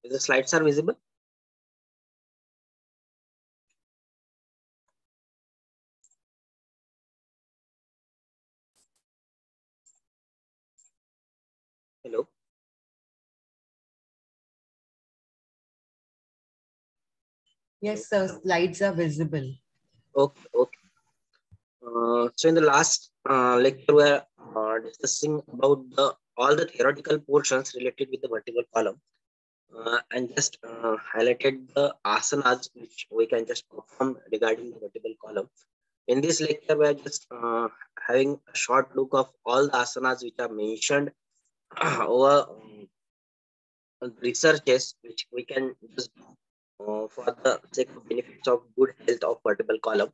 The slides are visible. Hello. Yes, sir. Slides are visible. Okay. Okay. So in the last lecture, we are discussing about all the theoretical portions related with the vertical column, and just highlighted the asanas which we can just perform regarding the vertical column. In this lecture, we are just having a short look of all the asanas which are mentioned over researches which we can just for the sake of benefits of good health of vertebral column.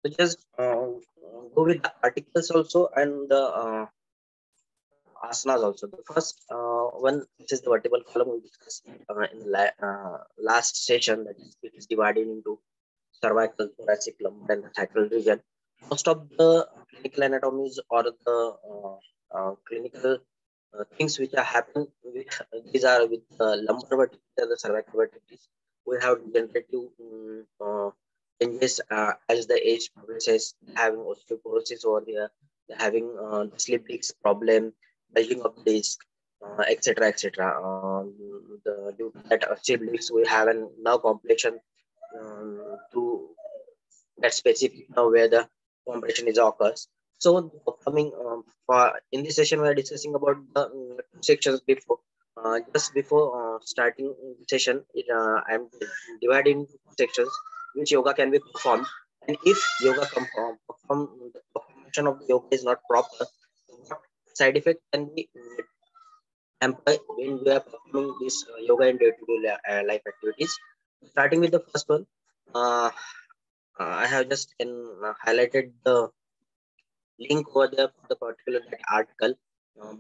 So just go with the articles also and the asanas also. The first one, which is the vertebral column, we discussed in the last session, that is, it is divided into cervical, thoracic, lumbar, and the sacral region. Most of the clinical anatomies or the clinical things which are happening with these are with the lumbar vertebrae and the cervical vertebrae. We have degenerative changes as the age progresses, having osteoporosis over there, having slip disc problem, bulging of disc, etc. etc. Due to that slip disc, we have a nerve complexion to that specific where the compression is occurs. So coming for in this session, we are discussing about the two sections before. Just before starting the session, I am dividing into sections which yoga can be performed, and if yoga perform the performation of the yoga is not proper, what side effect can be hampered when we are performing this yoga in day-to-day life activities. Starting with the first one, I have just highlighted the link over there for the particular that article.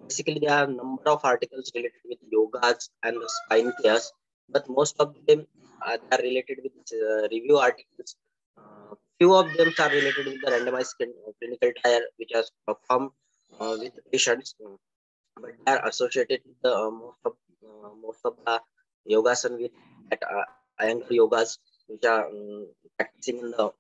Basically, there are a number of articles related with yogas and the spine cares, but most of them are related with review articles. Few of them are related with the randomized clinical trial, which has performed with patients, but they are associated with the most of the yogasan with at Iyengar yogas, which are practicing in the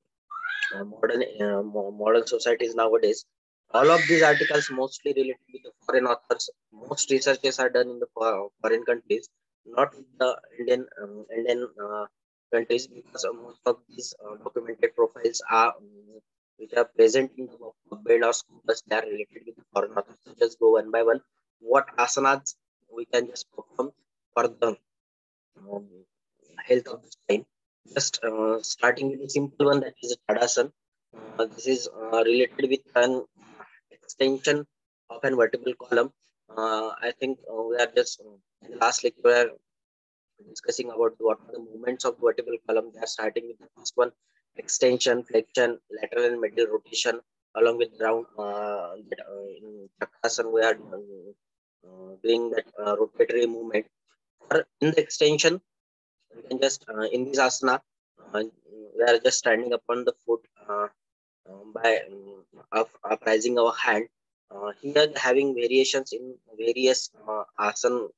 modern societies nowadays. All of these articles mostly related with the foreign authors. Most researches are done in the foreign countries, not with the Indian countries, because most of these documented profiles are which are present in the PubMed or Scopus. They are related with the foreign authors. So just go one by one. What asanas we can just perform for the um, health of the spine. Just starting with a simple one, that is a Tadasana. This is related with an extension of an vertebral column. I think we are just in the last lecture we are discussing about what are the movements of vertebral column. They are starting with the first one: extension, flexion, lateral and medial rotation, along with round. That, in Chakrasana we are doing that rotatory movement. Or in the extension, we can just in this asana, we are just standing upon the foot by uprising our hand. Here having variations in various आसन.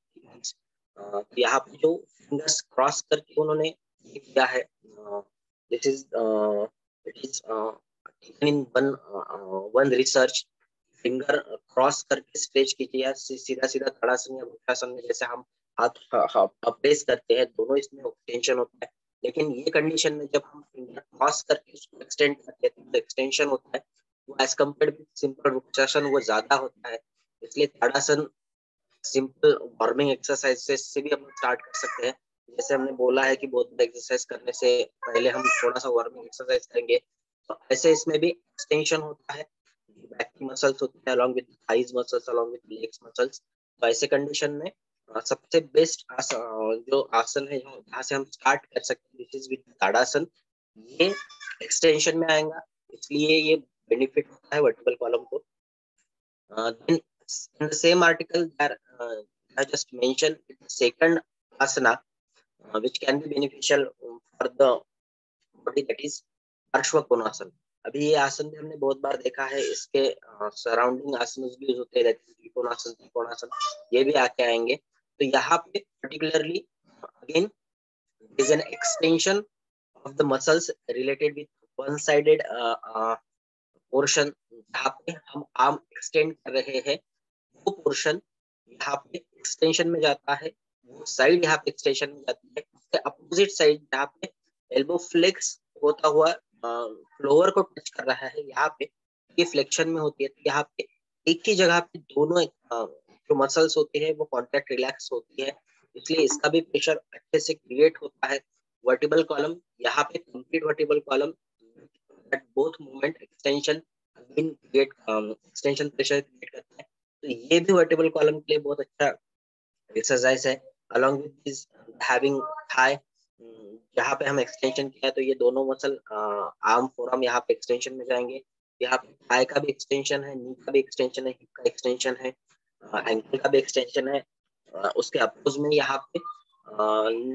यहाँ पे जो fingers cross करके उन्होंने ये किया है, this is it is taken in one research. Finger cross करके स्ट्रेच कीजिए, सीधा सीधा ताड़ासन या वृक्षासन में जैसे हम हाथ प्रेस करते हैं, दोनों इसमें एक्सटेंशन होता है. लेकिन ये कंडीशन में जब हम फिंगर क्रॉस करके उसको एक्सटेंड करते हैं तो एक्सटेंशन होता है, वो as compare with simple vrikshasana वो ज्यादा होता है. इसलिए ताड़ासन सिंपल वार्मिंग एक्सरसाइज से भी हम स्टार्ट कर सकते हैं. जैसे हमने बोला है कि बहुत एक्सरसाइज करने से पहले हम थोड़ा सा वार्मिंग एक्सरसाइज करेंगे, तो ऐसे इसमें भी एक्सटेंशन होता है, बैक की मसल्स होती है along with thighs muscles, along with legs muscles. तो ऐसे कंडीशन में सबसे बेस्ट जो आसन है जहाँ से हम स्टार्ट कर सकते हैं, दिस इज विद ताड़ासन. ये एक्सटेंशन में आएगा, इसलिए ये बेनिफिट होता है वर्टिकल कॉलम को. Then in the same article that I just mentioned, second asana, which can be beneficial for the body, that is पार्श्व कोणासन। अभी ये आसन भी हमने बहुत बार देखा है, इसके सराउंडिंग आसन भी यूज होते हैं, त्रिकोणासन, त्रिकोणासन, ये भी आके आएंगे। तो यहाँ पे particularly again is an extension of the muscles related with one sided portion, जहाँ पे हम आर्म एक्सटेंड कर रहे हैं, वो पोर्शन यहाँ पे एक्सटेंशन में जाता है, वो साइड यहाँ पे एक्सटेंशन में जाती है। उसके अपोजिट साइड जहाँ पे एल्बो फ्लेक्स होता हुआ फ्लोअर को टच कर रहा है, यहाँ पे ये फ्लेक्शन में होती है। तो यहाँ पे एक ही जगह पे दोनों जो मसल्स होते हैं वो कॉन्ट्रैक्ट रिलैक्स होती है, इसलिए इसका भी प्रेशर अच्छे से क्रिएट होता है। वर्टिबल कॉलम, यहाँ पे complete vertebral column at both movement extension create extension pressure create करता है। तो ये भी वर्टिबल कॉलम के लिए बहुत अच्छा एक्सरसाइज है। Along with this having thigh, जहाँ पे हम एक्सटेंशन किया है तो ये दोनों मसल आर्म फोरआर्म यहाँ पे एक्सटेंशन में जाएंगे। यहाँ पे थाई का भी एक्सटेंशन है, नी का भी एक्सटेंशन है, हिप का एक्सटेंशन है, एंकल का भी एक्सटेंशन है। उसके अपोज में यहाँ पे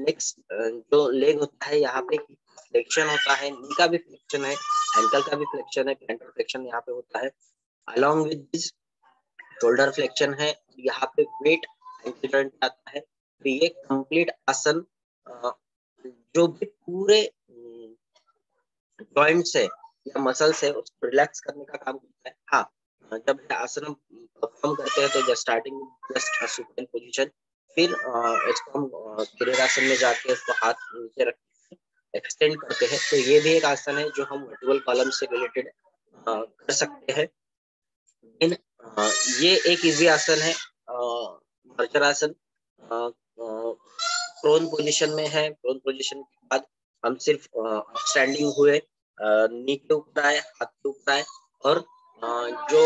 नेक्स्ट जो लेग होता है, यहाँ पे फ्लेक्शन होता है, नी का भी फ्लेक्शन है, एंकल का भी फ्लेक्शन है, प्लांटर फ्लेक्शन यहाँ पे होता है। Along with this shoulder flexion है, यहाँ पे वेट एंकल जॉइंट आता है। तो ये कंप्लीट आसन जो भी पूरे जॉइंट्स है या मसल्स है उसको रिलैक्स करने का काम करता है। हाँ, जब आसन हम परफॉर्म करते हैं तो just starting just Supen position, फिर इसको हम किरेरासन में जाके उसको हाथ नीचे रख एक्सटेंड करते हैं। तो ये भी एक आसन है जो हम वर्टिबल कॉलम से रिलेटेड कर सकते हैं। इन ये एक इजी आसन है, वज्रासन। प्रोन पोजीशन में है, प्रोन पोजीशन के बाद हम सिर्फ स्टैंडिंग हुए, नी के ऊपर आए, हाथ के ऊपर आए, और जो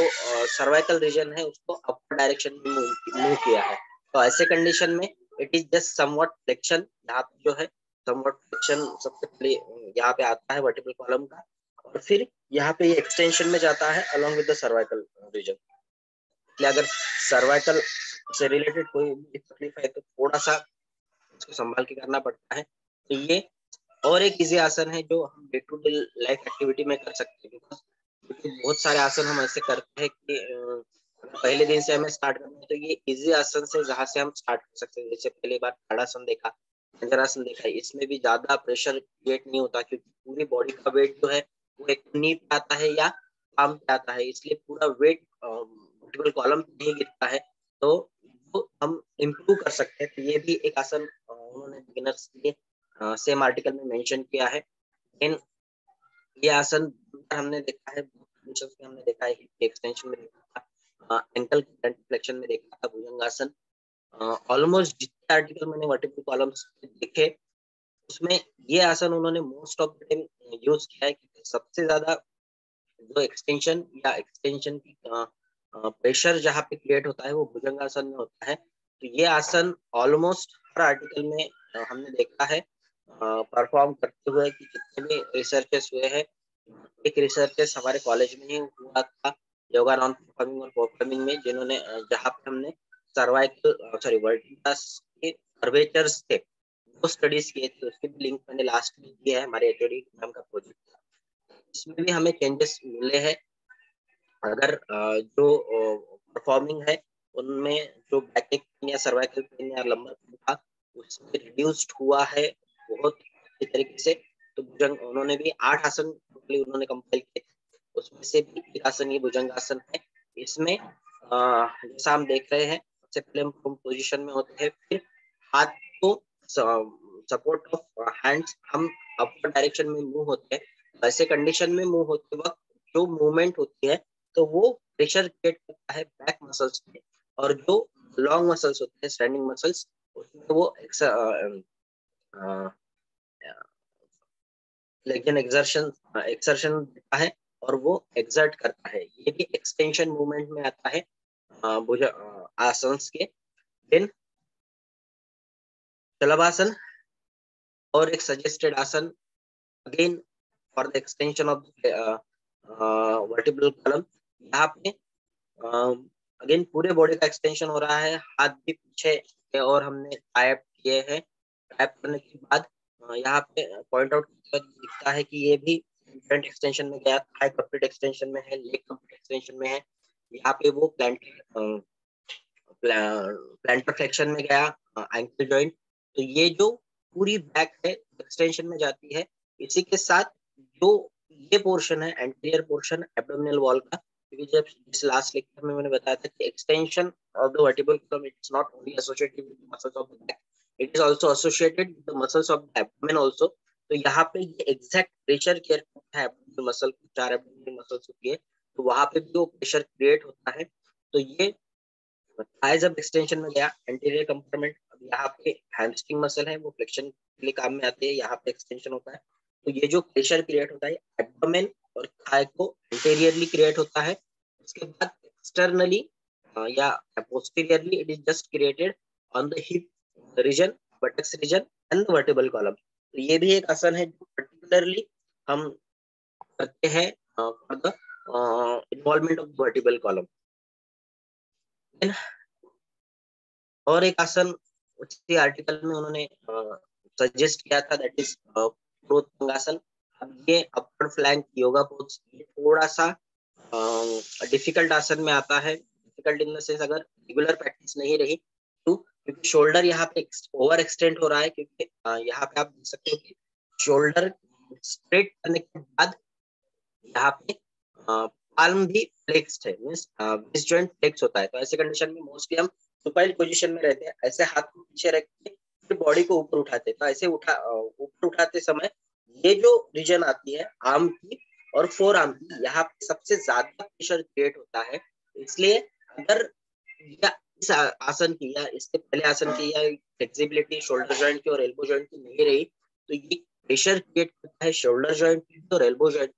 सर्वाइकल रीजन है उसको अपर डायरेक्शन में मूव किया है। तो ऐसे कंडीशन में it is just somewhat flexion, यहाँ पे जो है समवट फ्लेक्शन सबसे पहले यहाँ पे आता है वर्टिबल कॉलम का, और फिर यहाँ पे ये एक्सटेंशन में जाता है along with the cervical region. अगर सर्वाइकल से रिलेटेड कोई भी तकलीफ है तो थोड़ा सा उसको संभाल के करना पड़ता है। तो ये और एक इजी आसन है जो हम day to day life activity में कर सकते हैं, क्योंकि बहुत सारे आसन हम ऐसे करते हैं कि पहले दिन से हमें स्टार्ट करना है तो ये इजी आसन से जहाँ से हम स्टार्ट कर सकते हैं। जैसे पहली बार ताड़ासन देखा, वज्रासन देखा, इसमें भी ज्यादा प्रेशर क्रिएट नहीं होता क्योंकि पूरी बॉडी का वेट जो है वो एक नी पे आता है या आर्म पे आता है, इसलिए पूरा वेट वर्टिबल कॉलम पे नहीं गिरता है, तो वो हम इम्प्रूव कर सकते हैं। तो ये भी एक आसन उन्होंने बिगिनर्स के लिए सेम आर्टिकल में मेंशन किया है। इन ये आसन हमने देखा है, हमने देखा है, हिप एक्सटेंशन में देखा था, एंकल फ्लेक्शन में देखा था, भुजंगासन। ऑलमोस्ट जितने आर्टिकल मैंने वर्टिबल कॉलम्स देखे उसमें ये आसन उन्होंने most of the time use किया है, क्योंकि सबसे ज्यादा जो एक्सटेंशन या एक्सटेंशन की प्रेशर जहाँ पे क्रिएट होता है वो भुजंगासन में होता है। तो ये आसन ऑलमोस्ट हर आर्टिकल में हमने देखा है परफॉर्म करते हुए कि जितने भी रिसर्चेस हुए हैं। एक रिसर्चेस हमारे कॉलेज में ही हुआ था योगा नॉन परफॉर्मिंग और परफॉर्मिंग में, जिन्होंने जहाँ पे हमने सर्वाइकल सॉरी वर्टिब्रास के कर्वेचर्स थे वो स्टडीज किए थे, उसके भी लिंक मैंने लास्ट में दिया है, हमारे एचओडी नाम का प्रोजेक्ट। इसमें भी हमें चेंजेस मिले हैं। अगर जो परफॉर्मिंग है उनमें जो बैक पेन या सर्वाइकल पेन या लंबर पेन था उसमें रिड्यूस्ड हुआ है बहुत अच्छी तरीके से। तो भुजंग उन्होंने भी 8 आसन उन्होंने कंपाइल किए, उसमें से भी एक आसन ये भुजंगासन है। इसमें जैसा हम देख रहे हैं सबसे पहले हम पोजीशन में होते हैं, फिर हाथ को सपोर्ट ऑफ हैंड्स हम अपर डायरेक्शन में मूव होते हैं। ऐसे कंडीशन में मूव होते वक्त जो मूवमेंट होती है तो वो प्रेशर क्रिएट करता है बैक मसल्स में, और जो लॉन्ग मसल्स होते हैं स्टैंडिंग मसल्स उसमें वो लेकिन एक्सर्शन देता है और वो एक्सर्ट करता है। ये भी एक्सटेंशन मूवमेंट में आता है आसन्स के। देन शलभासन और एक सजेस्टेड आसन again for the extension of vertebral column. यहाँ पे अगेन पूरे बॉडी का एक्सटेंशन हो रहा है, हाथ भी पीछे और हमने टाई अप किए हैं, टाइप करने के बाद यहाँ पे पॉइंट आउट दिखता है कि ये भी फ्रंट एक्सटेंशन में गया, थाई कंप्लीट एक्सटेंशन में है, लेग कंप्लीट एक्सटेंशन में है। यहाँ पे वो प्लांटर फ्लेक्शन में गया, एंकल जॉइंट। तो ये जो पूरी बैक है एक्सटेंशन में जाती है। इसी के साथ जो ये पोर्शन है एंटीरियर पोर्शन एब्डोमिनल वॉल का, क्योंकि जब इस लास्ट लेक्चर में मैंने बताया था कि extension of the vertebral column it's not only associated with muscles of the back, it is also associated with the muscles of the abdomen also. तो यहाँ पे ये एग्जैक्ट प्रेशर केयर करता है एब्डोमिनल मसल, 4 एब्डोमिनल मसल्स होती है, तो वहां पे भी वो प्रेशर क्रिएट होता है। तो ये थाई जब एक्सटेंशन में गया एंटीरियर कंपार्टमेंट, अब यहाँ पे हैमस्ट्रिंग मसल है वो फ्लेक्शन के लिए काम में आती है, यहाँ पे एक्सटेंशन होता है। तो ये जो प्रेशर क्रिएट होता है एब्डोमेन और थाई को एंटीरियरली क्रिएट होता है। उसके बाद एक्सटर्नली या posteriorly it is just created on the hip region, buttocks region and the vertebral column. तो ये भी एक आसन है जो पर्टिकुलरली हम करते हैं for the involvement of vertebral column. और एक आसन उसी आर्टिकल में उन्होंने सजेस्ट किया था, दैट इज प्रोत्तंगासन। अब ये अपर फ्लैंक योगा पोज, ये थोड़ा सा डिफिकल्ट आसन में आता है। डिफिकल्ट इन द सेंस अगर रेगुलर प्रैक्टिस नहीं रही तो, क्योंकि शोल्डर यहाँ पे ओवर एक्सटेंड हो रहा है, क्योंकि यहाँ पे आप देख सकते हो कि शोल्डर स्ट्रेट करने के बाद यहाँ पे पाल्म भी फ्लेक्स्ड है, मींस दिस जॉइंट फ्लेक्स होता है। तो ऐसे कंडीशन में मोस्टली हम सुपाइल पोजीशन में रहते हैं, ऐसे हाथ को पीछे रख के फिर बॉडी को ऊपर उठाते हैं। तो ऐसे ऊपर उठाते समय ये जो रीजन आती है आर्म की और फोर आर्म की, यहाँ पे सबसे ज्यादा प्रेशर क्रिएट होता है। इसलिए अगर या इस आसन की या इसके पहले आसन की या फ्लेक्सिबिलिटी शोल्डर जॉइंट की और एल्बो जॉइंट की नहीं रही तो ये प्रेशर क्रिएट करता है शोल्डर जॉइंट की और एल्बो जॉइंट।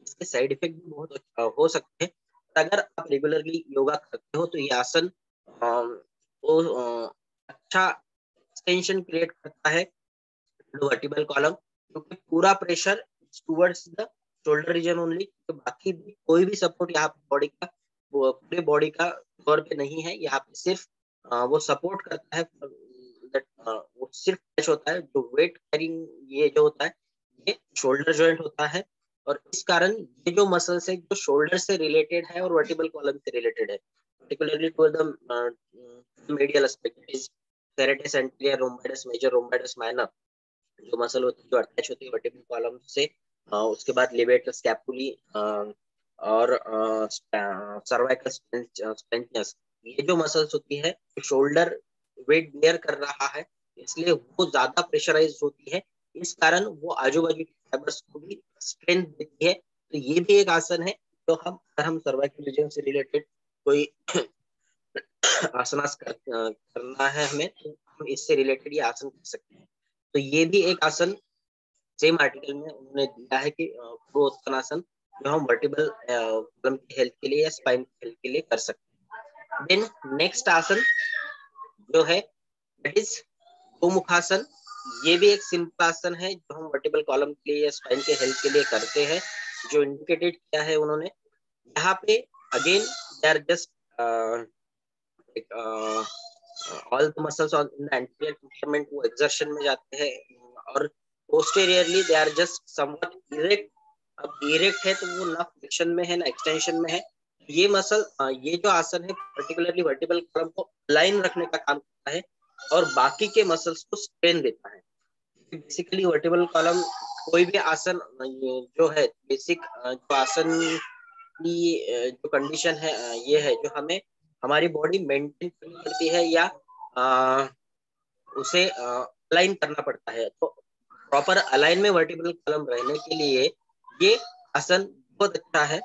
इसके साइड इफेक्ट भी बहुत हो सकते हैं। अगर आप रेगुलरली योगा करते हो तो ये आसन अच्छा एक्सटेंशन क्रिएट करता है वर्टिब्रल कॉलम, क्योंकि पूरा pressure towards the shoulder region only. तो बाकी भी कोई भी सपोर्ट यहाँ पे बॉडी का पूरे बॉडी का तौर पे नहीं है, यहाँ पे सिर्फ वो सपोर्ट करता है, वो सिर्फ टच होता है। जो वेट कैरिंग ये जो होता है ये शोल्डर जॉइंट होता है, और इस कारण ये जो मसल्स है जो शोल्डर से रिलेटेड है और वर्टिब्रल कॉलम से रिलेटेड है, particularly toward the medial aspect, it is serratus anterior, rhomboides major, rhomboides minor, जो मसल होती है जो अटैच होती है वर्टिब्रल कॉलम से। उसके बाद लेवेटर स्कैपुली और सर्वाइकल स्पेंचियस, ये जो मसल्स होती है शोल्डर वेट बेयर कर रहा है, इसलिए वो ज्यादा प्रेशराइज होती है। इस कारण वो आजू बाजू के फाइबर्स को भी स्ट्रेंथ देती है। तो ये भी एक आसन है जो अगर हम सर्वाइकल रीजन से रिलेटेड कोई आसनास करना है हमें तो हम इससे रिलेटेड ये आसन कर सकते हैं। तो ये भी एक आसन सेम आर्टिकल में उन्होंने दिया है कि प्रोत्तनासन जो हम वर्टिब्रल कॉलम की हेल्थ के लिए या स्पाइन की हेल्थ के लिए कर सकते हैं। देन नेक्स्ट आसन जो है दैट इज गोमुखासन। ये भी एक सिंपल आसन है जो हम वर्टिब्रल कॉलम के लिए या स्पाइन के हेल्थ के लिए करते हैं। जो इंडिकेटेड किया है उन्होंने यहाँ पे again they are just all the muscles on in the anterior compartment वो एक्सर्शन में जाते हैं, और posteriorly they are just somewhat erect. अब इरेक्ट है तो वो ना फ्लेक्शन में है ना एक्सटेंशन में है। ये मसल ये जो आसन है पर्टिकुलरली वर्टिब्रल कॉलम को अलाइन रखने का काम करता है और बाकी के मसल्स को स्ट्रेन देता है। बेसिकली वर्टिब्रल कॉलम कोई भी आसन जो है बेसिक जो आसन की जो कंडीशन है ये है जो हमें हमारी बॉडी मेंटेन करनी पड़ती है या उसे अलाइन करना पड़ता है। तो प्रॉपर अलाइन में वर्टिब्रल कॉलम रहने के लिए ये आसन बहुत अच्छा है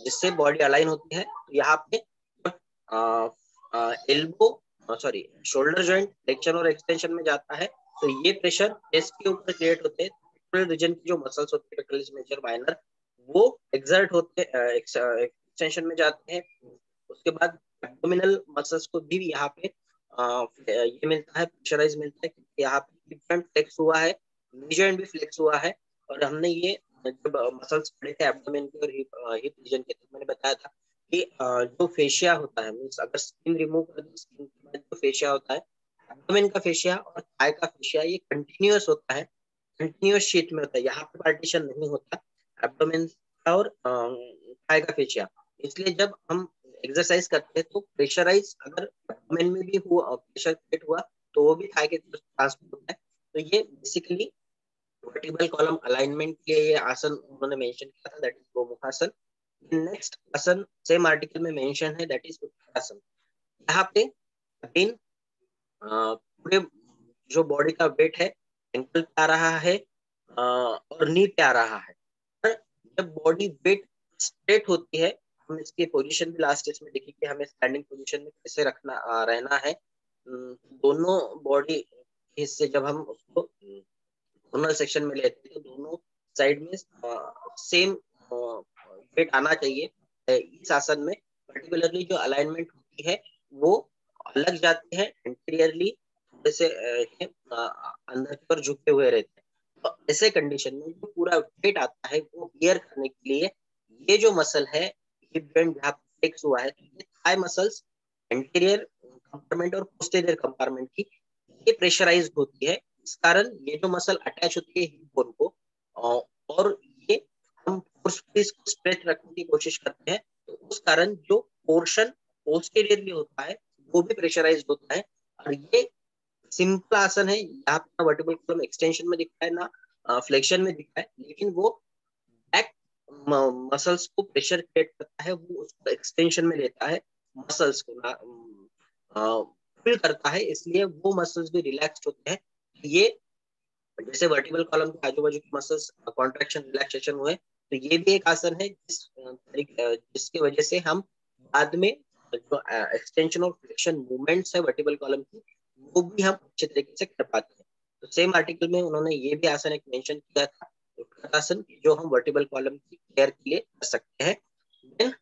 जिससे बॉडी अलाइन होती है। तो यहाँ पे elbow sorry shoulder joint flexion और एक्सटेंशन में जाता है, तो ये प्रेशर चेस्ट के ऊपर क्रिएट होते हैं। रीजन की जो मसल्स होते हैं पेक्टोरलिस मेजर माइनर वो एक्सर्ट होते एक्सटेंशन में जाते हैं। उसके बाद एब्डोमिनल मसल्स को भी यहाँ पे ये मिलता है प्रेशराइज मिलता है, क्योंकि यहाँ पे जॉइंट फ्लेक्स हुआ है, नी जॉइंट भी फ्लेक्स हुआ है। और हमने ये जब मसल्स पढ़े थे एब्डोमेन के और हिप रीजन के, तो मैंने बताया था कि जो फेशिया होता है मींस अगर स्किन रिमूव कर दो स्किन के बाद जो फेशिया होता है एब्डोमेन का फेशिया और थाई का फेशिया ये कंटिन्यूअस होता है, कंटिन्यूअस शीट में होता है, यहाँ पे पार्टीशन नहीं होता एब्डोमेन का और थाई का फेशिया। इसलिए जब हम एक्सरसाइज करते हैं तो प्रेशराइज अगर एब्डोमेन में भी हुआ, प्रेशर क्रिएट हुआ, तो वो भी थाई की तरफ ट्रांसफर होता है। तो ये बेसिकली वर्टिकल कॉलम अलाइनमेंट के लिए ये आसन उन्होंने मेंशन किया था, दैट इज गोमुखासन। नेक्स्ट आसन सेम आर्टिकल में मेंशन है, दैट इज उत्तरासन। यहाँ पे अगेन पूरे जो बॉडी का वेट है एंकल पे आ रहा है और नी पे आ रहा है। पर जब बॉडी वेट स्ट्रेट होती है, हम इसकी पोजीशन भी लास्ट स्टेज में देखेंगे, हमें स्टैंडिंग पोजीशन में कैसे रखना रहना है। दोनों बॉडी हिस्से जब हम उसको दोनों सेक्शन में लेते हैं तो दोनों साइड में सेम वेट आना चाहिए। इस आसन में पर्टिकुलरली जो अलाइनमेंट होती है वो लग जाते हैं एंटीरियरली, थोड़े से अंदर की ओर झुके हुए रहते हैं। तो ऐसे कंडीशन में जो पूरा वेट आता है वो बियर करने के लिए ये जो मसल है हिप जॉइंट जहाँ फ्लेक्स हुआ है, तो ये थाई मसल्स एंटीरियर कंपार्टमेंट और पोस्टीरियर कंपार्टमेंट की ये प्रेशराइज्ड होती है। इस कारण ये जो मसल अटैच होती है हिप बोन को और ये हम फोर्सफुली इसको स्ट्रेच रखने की कोशिश करते हैं, तो उस कारण जो पोर्शन पोस्टीरियरली होता है वो भी प्रेशराइज्ड होता है। और ये सिंपल आसन है, यहाँ पे वर्टिकल कॉलम एक्सटेंशन में दिखता है ना फ्लेक्शन में दिखता है, लेकिन वो बैक मसल्स को प्रेशर क्रिएट करता है, वो उसको एक्सटेंशन में लेता है, मसल्स को ना फील करता है, इसलिए वो मसल्स भी रिलैक्स होते हैं। ये जैसे वर्टिकल कॉलम के आजू बाजू की मसल्स कॉन्ट्रैक्शन रिलैक्सेशन हुए, तो ये भी एक आसन है जिसकी वजह से हम बाद में जो एक्सटेंशन और फ्लेक्शन मूवमेंट्स है वर्टिकल कॉलम की वो भी हम अच्छे तरीके से कर पाते हैं। तो सेम आर्टिकल में उन्होंने ये भी आसन एक मेंशन किया था, उत्तरासन, जो हम वर्टिकल कॉलम की केयर के लिए कर सकते हैं। Then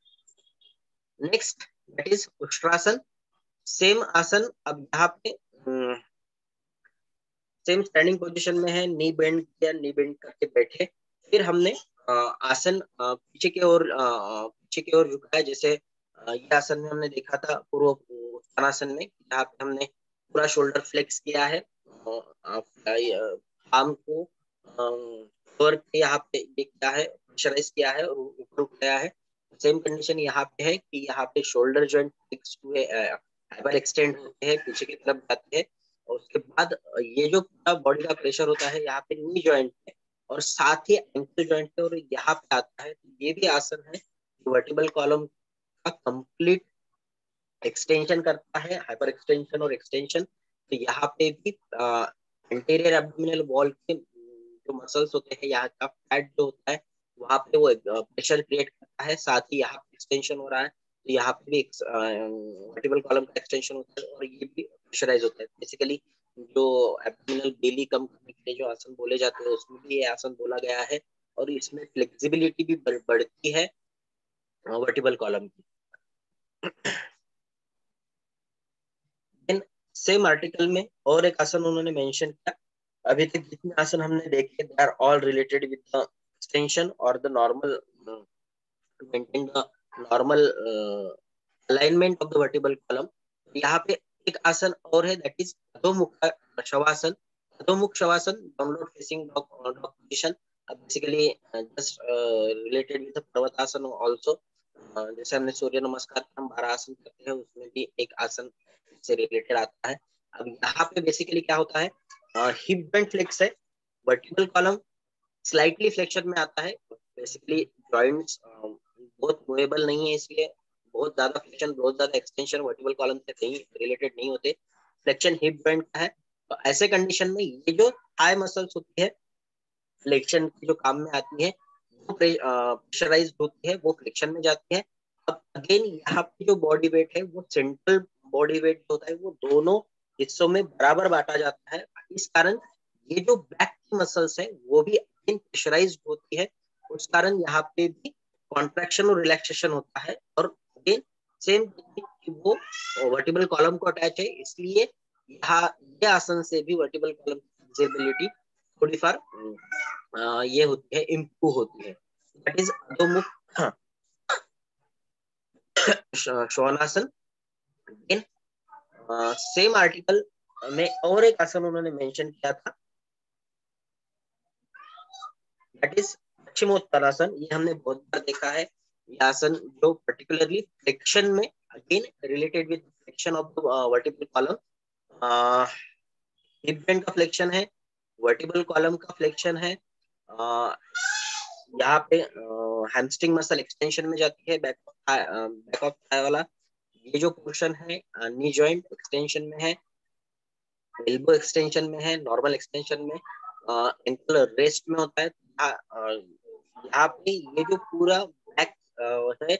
next that is ushtrasana. Same आसन, अब यहाँ पे सेम स्टैंडिंग पोजीशन में है, नी बेंड किया, नी बेंड करके बैठे, फिर हमने आसन पीछे की ओर झुकाया, जैसे ये आसन में हमने देखा था पूर्व उत्तानासन में, जहाँ पे हमने पूरा शोल्डर फ्लेक्स किया है, आर्म को कवर पे यहाँ पे ये किया है, प्रेशराइज किया है और ऊपर उठाया है। सेम कंडीशन यहाँ पे है कि यहाँ पे शोल्डर जॉइंट फिक्स हुए, फाइबर एक्सटेंड होते हैं, पीछे की तरफ जाते हैं, और उसके बाद ये जो पूरा बॉडी का प्रेशर होता है यहाँ पे नी जॉइंट पे और साथ ही एंकल जॉइंट पे और यहाँ पे आता है। तो ये भी आसन है वर्टिबल कॉलम का कंप्लीट एक्सटेंशन करता है, हाइपर एक्सटेंशन और एक्सटेंशन। तो यहाँ पे भी एंटीरियर एब्डोमिनल वॉल के जो मसल्स होते हैं, यहाँ का फैट जो होता है वहां पे वो प्रेशर क्रिएट करता है, साथ ही यहाँ पे एक्सटेंशन हो रहा है, तो यहाँ पे भी वर्टिबल कॉलम का एक्सटेंशन होता है और ये भी प्रेशराइज होता है। बेसिकली जो एब्डोमिनल बेली कम करने के लिए जो आसन बोले जाते हैं उसमें भी ये आसन बोला गया है, और इसमें फ्लेक्सिबिलिटी भी बढ़ती है वर्टिबल कॉलम की। सेम आर्टिकल में और एक आसन उन्होंने मेंशन किया, अभी तक जितने आसन हमने देखे they are all related with the extension और the normal to maintain the normal alignment of the vertebral column. यहाँ पे एक आसन और है, that is adhomukha shavasana. Adhomukha shavasana, downward facing dog position, basically just related with the parvatasana also. जैसे हमने सूर्य नमस्कार हम 12 आसन करते हैं, उसमें भी एक आसन से रिलेटेड आता है। अब यहाँ पे बेसिकली क्या होता है, हिप जॉइंट फ्लेक्स है, वर्टिकल कॉलम स्लाइटली फ्लेक्शन में आता है, बेसिकली जॉइंट्स बहुत मूवेबल नहीं है, इसलिए बहुत ज्यादा फ्लेक्शन बहुत ज्यादा एक्सटेंशन वर्टिकल कॉलम से नहीं रिलेटेड नहीं होते, फ्लेक्शन हिप जॉइंट का है। तो ऐसे कंडीशन में ये जो थाई मसल्स होती है फ्लेक्शन की जो काम में आती है वो प्रेशराइज होती है, वो फ्लेक्शन में जाती है। अब अगेन यहाँ पे जो बॉडी वेट है वो सेंट्रल बॉडी वेट होता है वो दोनों हिस्सों में बराबर बांटा जाता है। इस कारण ये जो बैक की मसल्स है वो भी प्रेशराइज होती है, उस कारण यहाँ पे भी कॉन्ट्रैक्शन और रिलैक्सेशन होता है। और अगेन सेम वो वर्टिबल कॉलम को अटैच है, इसलिए यहाँ ये आसन से भी वर्टिबल कॉलम की फ्लेक्सिबिलिटी थोड़ी फार ये होती है, इम्प्रूव होती है। That is adhomukha shvanasana. Same article में और एक आसन उन्होंने मेंशन किया था, दैट इज पश्चिमोत्तानासन। ये हमने बहुत बार देखा है। ये आसन जो पर्टिकुलरली फ्लेक्शन में, again related with flexion of the vertebral column, hip joint का फ्लेक्शन है, वर्टिब्रल कॉलम का फ्लेक्शन है। यहाँ पे हैमस्ट्रिंग मसल एक्सटेंशन में जाती है, बैक ऑफ थाई वाला। ये जो पोर्शन है नी जॉइंट एक्सटेंशन में है, एल्बो एक्सटेंशन में है, नॉर्मल एक्सटेंशन में, एंकल रेस्ट में होता है। यहाँ पे ये जो पूरा बैक है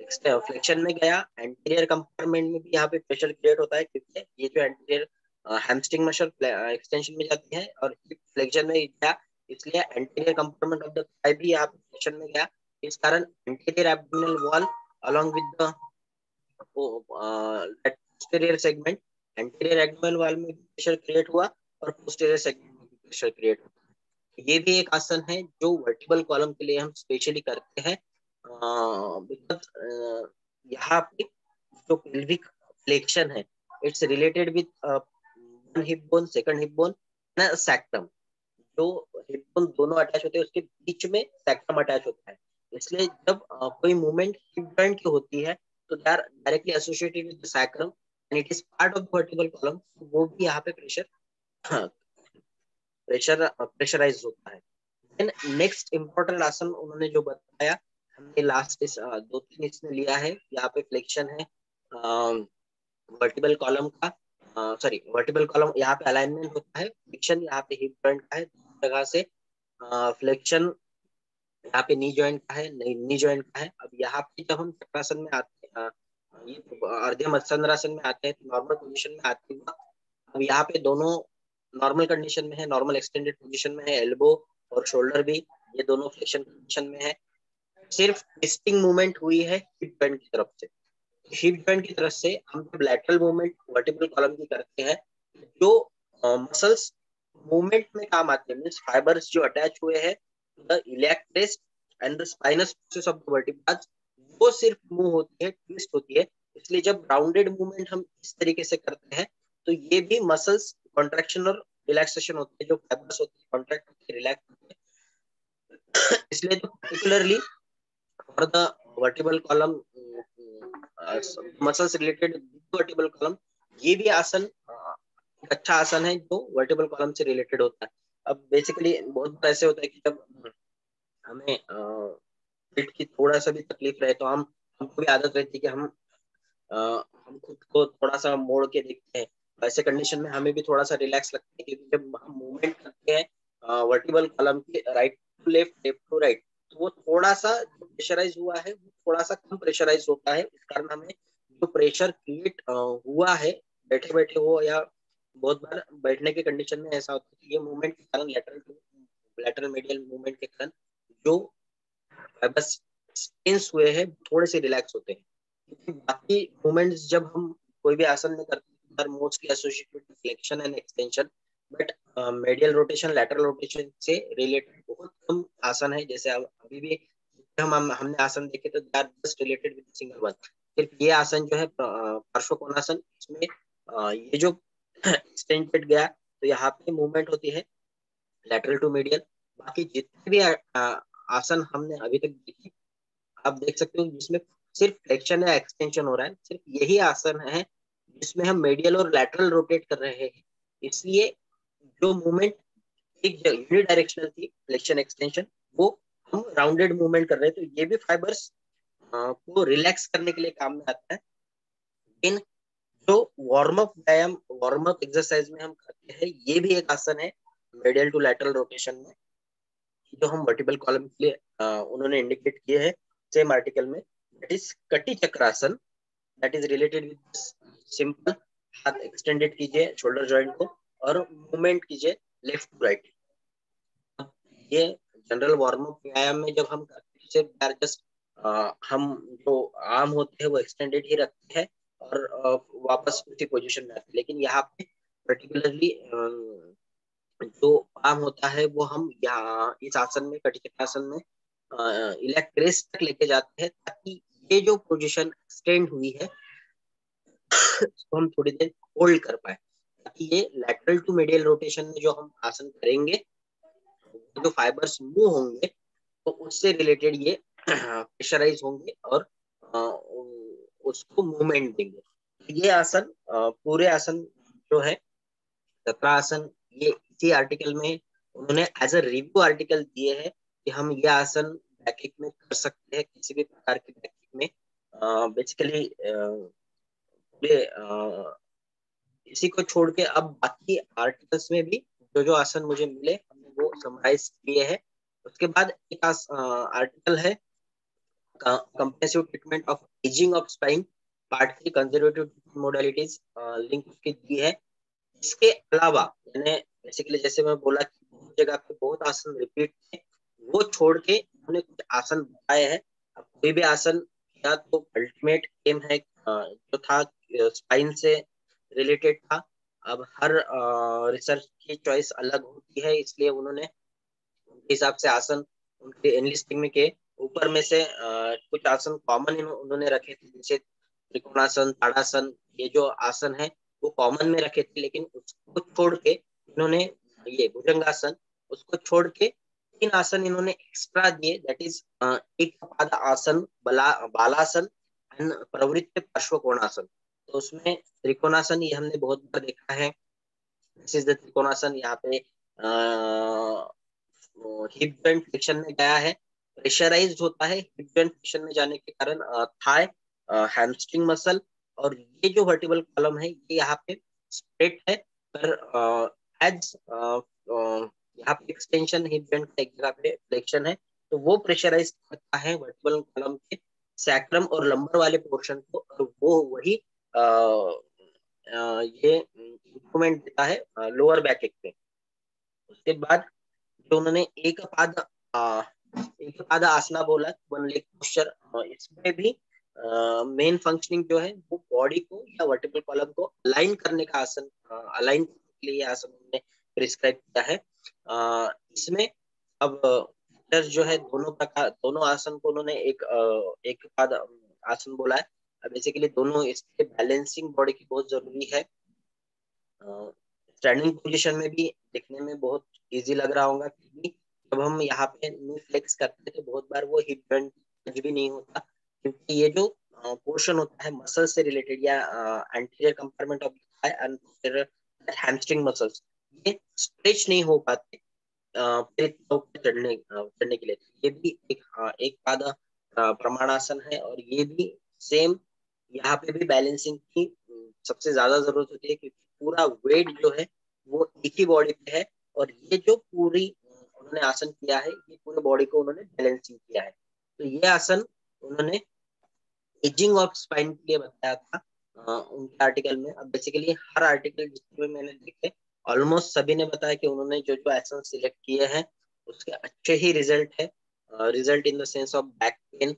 फ्लेक्शन में गया, एंटीरियर कंपार्टमेंट में भी यहाँ पे प्रेशर क्रिएट होता है, क्योंकि ये जो एंटीरियर हैमस्ट्रिंग मसल एक्सटेंशन में जाती है और फ्लेक्शन में गया, इसलिए anterior compartment of the thigh भी यहाँ पे फ्लेक्शन में गया। इस कारण anterior abdominal wall along with the posterior segment, anterior abdominal wall में प्रेशर क्रिएट हुआ और पोस्टीरियर सेगमेंट में प्रेशर क्रिएट हुआ। ये भी एक आसन है जो वर्टिबल कॉलम के लिए हम स्पेशली करते हैं, बिकॉज यहाँ पे जो पेल्विक फ्लेक्शन है, it's related with one hip bone, second hip bone, sacrum. जो हिप बोन दोनों अटैच होते हैं, उसके बीच में सैक्टम अटैच होता है। इसलिए जब कोई मूवमेंट हिप जॉइंट की होती है, तो they are directly associated with the sacrum and it is part of the vertebral column. वो भी यहाँ पे प्रेशराइज होता है। देन नेक्स्ट इंपॉर्टेंट आसन उन्होंने जो बताया, हमने लास्ट दो तीन इसमें लिया है। यहाँ पे फ्लेक्शन है वर्टिबल कॉलम का, सॉरी वर्टिबल कॉलम यहाँ पे अलाइनमेंट होता है, फ्लेक्शन यहाँ पे हिप जॉइंट का है जगह से, फ्लेक्शन यहाँ पे नी जॉइंट का है, नी जॉइंट का है। अब यहाँ पे जब हम चक्रासन में आते हैं, ये अर्धे मत्स्यंद्रासन में आते हैं, तो नॉर्मल पोजीशन में आते हैं। अब यहाँ पे दोनों नॉर्मल कंडीशन में है, नॉर्मल एक्सटेंडेड पोजीशन में है, एल्बो और शोल्डर भी ये दोनों फ्लेक्शन कंडीशन में है। सिर्फ ट्विस्टिंग मूवमेंट हुई है हिप जॉइंट की तरफ से। हिप जॉइंट की तरफ से हम जब लैटरल मूवमेंट वर्टिब्रल कॉलम की करते हैं, जो मसल्स मूवमेंट में काम आते हैं, मींस फाइबर्स जो अटैच हुए हैं the iliac crest and the spinous process of the vertebras, वो सिर्फ मूव होती है, ट्विस्ट होती है। इसलिए जब राउंडेड मूवमेंट हम इस तरीके से करते हैं, तो ये भी मसल्स कॉन्ट्रैक्शन और रिलैक्सेशन होते हैं, जो फाइबर्स होते हैं कॉन्ट्रैक्ट होते हैं, रिलैक्स होते हैं। इसलिए तो particularly for the vertebral column muscles related vertebral column, ये भी आसन एक अच्छा आसन है जो वर्टिबल कॉलम से रिलेटेड होता है। अब बेसिकली बहुत बार ऐसे होता है कि जब हमें पेट की थोड़ा सा भी तकलीफ रहे, तो हमको भी आदत रहती है कि हम खुद को थोड़ा सा मोड़ के देखते हैं। ऐसे कंडीशन में हमें भी थोड़ा सा रिलैक्स लगता है, क्योंकि जब हम मूवमेंट करते हैं वर्टिबल कॉलम के right to left, left to right, तो वो थोड़ा सा जो प्रेशराइज हुआ है वो थोड़ा सा कम प्रेशराइज होता है। इस कारण हमें जो प्रेशर क्रिएट हुआ है बैठे बैठे हो, या बहुत बार बैठने के कंडीशन में ऐसा होता है कि ये मूवमेंट के कारण, लेटरल मीडियल मूवमेंट के कारण जो बस टेंस हुए हैं थोड़े से रिलैक्स होते हैं। क्योंकि बाकी मूवमेंट्स जब हम कोई भी आसन में करते हैं, mostly associated with flexion and extension, but medial rotation, lateral rotation से रिलेटेड बहुत कम आसन है। जैसे अभी भी हमने आसन देखे तो they are just related with single one. सिर्फ ये आसन जो है पार्श्व कोणासन, इसमें ये जो एक्सटेंडेड गया, तो यहाँ पे मूवमेंट होती है लैटरल टू मीडियल। बाकी जितने भी आसन हमने अभी तक देखे, आप देख सकते हो जिसमें सिर्फ फ्लेक्शन या एक्सटेंशन हो रहा है, सिर्फ यही आसन है जिसमें हम मेडियल और लैटरल रोटेट कर रहे हैं। इसलिए जो मूवमेंट एक यूनिडायरेक्शनल थी, फ्लेक्शन एक्सटेंशन, वो हम राउंडेड मूवमेंट कर रहे हैं, तो ये भी फाइबर्स को रिलैक्स करने के लिए काम में आता है। इन जो वार्म अप व्यायाम, वार्म अप एक्सरसाइज में हम करते हैं, ये भी एक आसन है मेडियल टू लैटरल रोटेशन में, जो हम वर्टिबल कॉलम के लिए उन्होंने इंडिकेट किए हैं सेम आर्टिकल में। That is kati chakrasana, that is related with simple हाथ एक्सटेंडेड कीजिए शोल्डर जॉइंट को और मूवमेंट कीजिए लेफ्ट टू राइट। ये जनरल वार्म अप व्यायाम में जब हम करते हैं, जस्ट हम जो आर्म होते हैं वो एक्सटेंडेड ही रखते हैं और वापस उसी पोजीशन में आते हैं। लेकिन यहाँ पे पर्टिकुलरली जो आर्म होता है वो हम यहाँ इस आसन में, कटिचक्रासन में इलेक्ट क्रेस्ट तक लेके जाते हैं, ताकि ये जो पोजीशन एक्सटेंड हुई है उसको हम थोड़ी देर होल्ड कर पाए। ताकि ये लैटरल टू मेडियल रोटेशन में जो हम आसन करेंगे, जो फाइबर्स मूव होंगे तो उससे रिलेटेड ये प्रेशराइज होंगे और उसको मूवमेंट देंगे। ये आसन पूरे आसन जो है चक्रासन, ये इसी आर्टिकल में उन्होंने एज अ रिव्यू आर्टिकल दिए हैं कि हम ये आसन बैक किक में कर सकते हैं, किसी भी प्रकार की बैक किक में। बेसिकली पूरे इसी को छोड़ के अब बाकी आर्टिकल्स में भी जो जो आसन मुझे मिले हमने वो समराइज किए हैं। उसके बाद एक आर्टिकल है compressive treatment of ageing of spine part 3 conservative modalities, link उसकी दी है। इसके अलावा मैंने बेसिकली जैसे मैं बोला कि बहुत जगह पे बहुत आसन रिपीट थे, वो छोड़ के उन्होंने कुछ आसन बताए हैं। अब कोई भी आसन या तो अल्टीमेट एम है जो था स्पाइन से रिलेटेड था। अब हर रिसर्च की चॉइस अलग होती है, इसलिए उन्होंने उनके हिसाब से आसन उनके एनलिस्टिंग में के ऊपर में से कुछ आसन कॉमन उन्होंने रखे थे, जैसे त्रिकोणासन, ताड़ासन, ये जो आसन है वो कॉमन में रखे थे। लेकिन उसको छोड़ के इन्होंने ये भुजंगासन, उसको छोड़ के 3 आसन इन्होंने एक्स्ट्रा दिए, दैट इज एक पाद आसन, बालासन एंड प्रवृत्त पार्श्व कोणासन। तो उसमें त्रिकोणासन ये हमने बहुत बार देखा है, दिस इज द त्रिकोणासन। यहाँ पे हिप जॉइंट फ्लेक्शन में गया है, प्रेशराइज होता है हिप जॉइंट फ्लेक्शन में जाने के कारण थाई, हैमस्ट्रिंग मसल, और ये जो वर्टिबल कॉलम है ये यहाँ पे स्ट्रेट है, पर एज यहाँ पे एक्सटेंशन हिप जॉइंट का एक जगह पे फ्लेक्शन है, तो वो प्रेशराइज करता है वर्टिबल कॉलम के सैक्रम और लंबर वाले पोर्शन को, और वो वही ये इंप्रूवमेंट देता है लोअर बैक एक पे। उसके बाद जो उन्होंने एक पाद आसना बोला, वन लेग पोस्चर, इसमें भी मेन फंक्शनिंग जो है वो बॉडी को या वर्टिकल कॉलम को अलाइन करने का आसन, अलाइन करने के लिए आसन उन्होंने प्रिस्क्राइब किया है। इसमें अब जो है दोनों आसन को उन्होंने एक पाद आसन बोला है। बेसिकली दोनों इसके बैलेंसिंग बॉडी की बहुत जरूरी है। स्टैंडिंग पोजीशन में भी दिखने में बहुत इजी लग रहा होगा, क्योंकि जब हम यहाँ पे नी फ्लेक्स करते हैं तो बहुत बार वो हिप जॉइंट टच भी नहीं होता, क्योंकि ये जो पोर्शन होता है मसल से रिलेटेड या anterior compartment of thigh and hamstring muscles, ये स्ट्रेच नहीं हो पाते चढ़ने के लिए। ये भी एक पाद प्रमाणासन है, और ये भी सेम यहाँ पे भी बैलेंसिंग की सबसे ज्यादा जरूरत होती है, क्योंकि पूरा वेट जो है वो एक ही बॉडी पे है, और ये जो पूरी उन्होंने आसन किया है ये पूरे बॉडी को उन्होंने बैलेंसिंग किया है। तो ये आसन उन्होंने एजिंग ऑफ स्पाइन के लिए बताया था उनके आर्टिकल में। अब बेसिकली हर आर्टिकल जितने मैंने देखे ऑलमोस्ट सभी ने बताया कि उन्होंने जो जो आसन सिलेक्ट किए हैं उसके अच्छे ही रिजल्ट है, result in the sense of back pain,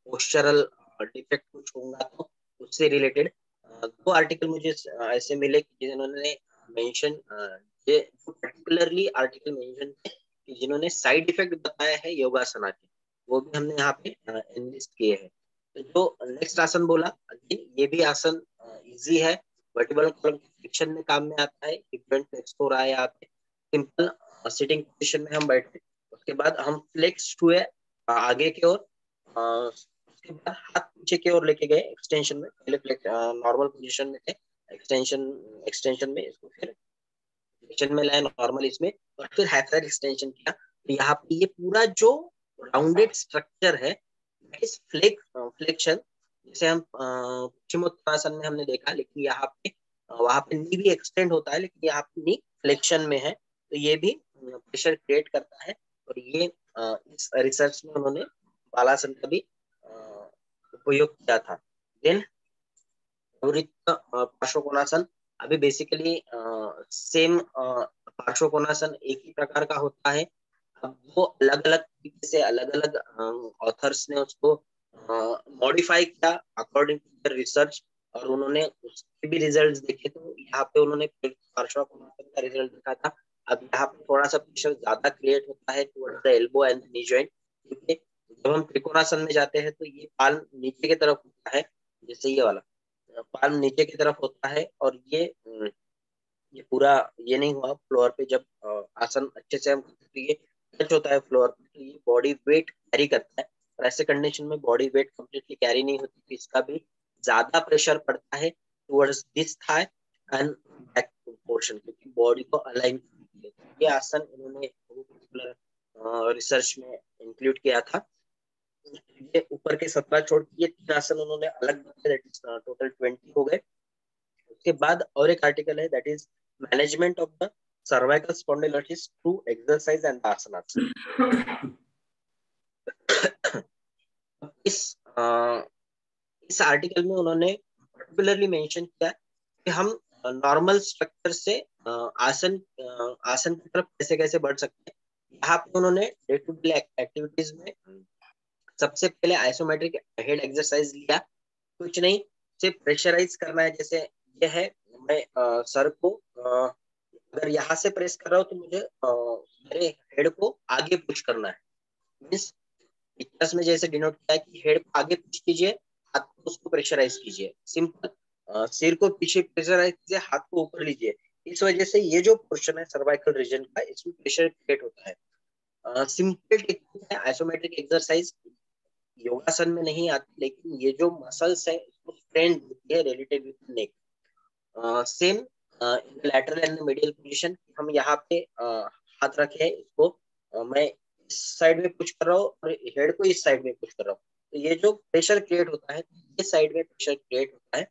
postural defect कुछ होगा तो उससे रिलेटेड दो आर्टिकल मुझे ऐसे मिले कि जिन्होंने मेंशन, ये पर्टिकुलरली आर्टिकल मेंशन कि जिन्होंने साइड इफेक्ट बताया है योगासना के, वो भी हमने यहाँ पे एनलिस्ट किए हैं। तो जो नेक्स्ट आसन बोला, ये भी आसन इजी है, वर्टिबल कॉलम फ्लेक्शन में काम में आता है, हिप जॉइंट फ्लेक्स हो रहा है यहाँ पे, सिंपल सिटिंग पोजीशन में हम बैठे, उसके बाद हम फ्लेक्स हुए आगे की ओर, उसके बाद हाथ पीछे की ओर लेके गए एक्सटेंशन में, पहले नॉर्मल पोजीशन में थे, एक्सटेंशन एक्सटेंशन में, इसको फिर फ्लेक्शन में लाया नॉर्मल इसमें, और फिर हाफ साइड एक्सटेंशन किया। तो यहाँ पे ये पूरा जो राउंडेड स्ट्रक्चर है इस फ्लेक्शन, जैसे हम पश्चिमोत्तानासन में हमने देखा, लेकिन यहाँ पे वहां पे नी भी एक्सटेंड होता है, लेकिन यहाँ पे नी फ्लेक्शन में है, तो ये भी प्रेशर क्रिएट करता है। और ये इस रिसर्च में उन्होंने बालासन का भी उपयोग किया था। देन पार्श्वकोणासन, अभी बेसिकली सेम पार्श्वकोणासन एक ही प्रकार का होता है, अब वो अलग अलग तरीके से अलग अलग ऑथर्स ने उसको मॉडिफाई किया अकॉर्डिंग टू द रिसर्च, और उन्होंने उसके भी रिजल्ट्स देखे। तो यहाँ पे उन्होंने पार्श्वकोणासन का रिजल्ट देखा था। अब यहाँ पे थोड़ा सा प्रेशर ज्यादा क्रिएट होता है towards the elbow and knee joint, क्योंकि जब हम त्रिकोणासन में जाते हैं तो ये पाल नीचे की तरफ होता है, जैसे ये वाला, पाल्म नीचे की तरफ होता है और ये पूरा ये नहीं हुआ फ्लोर पे जब आसन अच्छे से हम तो ये टच होता है फ्लोर पे तो ये बॉडी वेट कैरी करता है। और ऐसे कंडीशन में बॉडी वेट कंप्लीटली कैरी नहीं होती तो इसका भी ज्यादा प्रेशर पड़ता है towards this thigh and back portion क्योंकि बॉडी को अलाइन करती है। ये आसन इन्होंने पर्टिकुलर रिसर्च में इंक्लूड किया था। ये ऊपर के 17 छोड़ के ये 3 आसन उन्होंने अलग बताए, दैट इज टोटल 20 हो गए। उसके बाद और एक आर्टिकल है that is management of the cervical spondylosis through exercise and asanas. इस इस आर्टिकल में उन्होंने पर्टिकुलरली मेंशन किया कि हम नॉर्मल स्ट्रक्चर से आसन की तरफ कैसे कैसे बढ़ सकते हैं। यहाँ पे उन्होंने डे टू डे एक्टिविटीज में सबसे पहले आइसोमेट्रिक हेड एक्सरसाइज लिया। कुछ नहीं, सिर्फ प्रेशराइज करना है। जैसे ये है, मैं सर को अगर यहाँ से प्रेस कर रहा हूँ तो मुझे मेरे हेड को आगे पुश करना है। मीन्स पिक्चर्स में जैसे डिनोट किया है कि हेड को आगे पुश कीजिए, हाथ को उसको प्रेशराइज कीजिए। सिंपल, सिर को पीछे प्रेशराइज कीजिए, हाथ को ऊपर लीजिए। इस वजह से ये जो पोर्शन है सर्वाइकल रीजन का, इसमें प्रेशर क्रिएट होता है। सिंपल टेक्निक है आइसोमेट्रिक एक्सरसाइज, योगासन में नहीं आती, लेकिन ये जो मसल्स है इसको स्ट्रेंथ देती है related with neck. Same lateral and medial position, हम यहाँ पे हाथ रखे हैं, इसको मैं इस साइड में पुश कर रहा हूँ और हेड को इस साइड में पुश कर रहा हूँ, तो ये जो प्रेशर क्रिएट होता है इस साइड में प्रेशर क्रिएट होता है।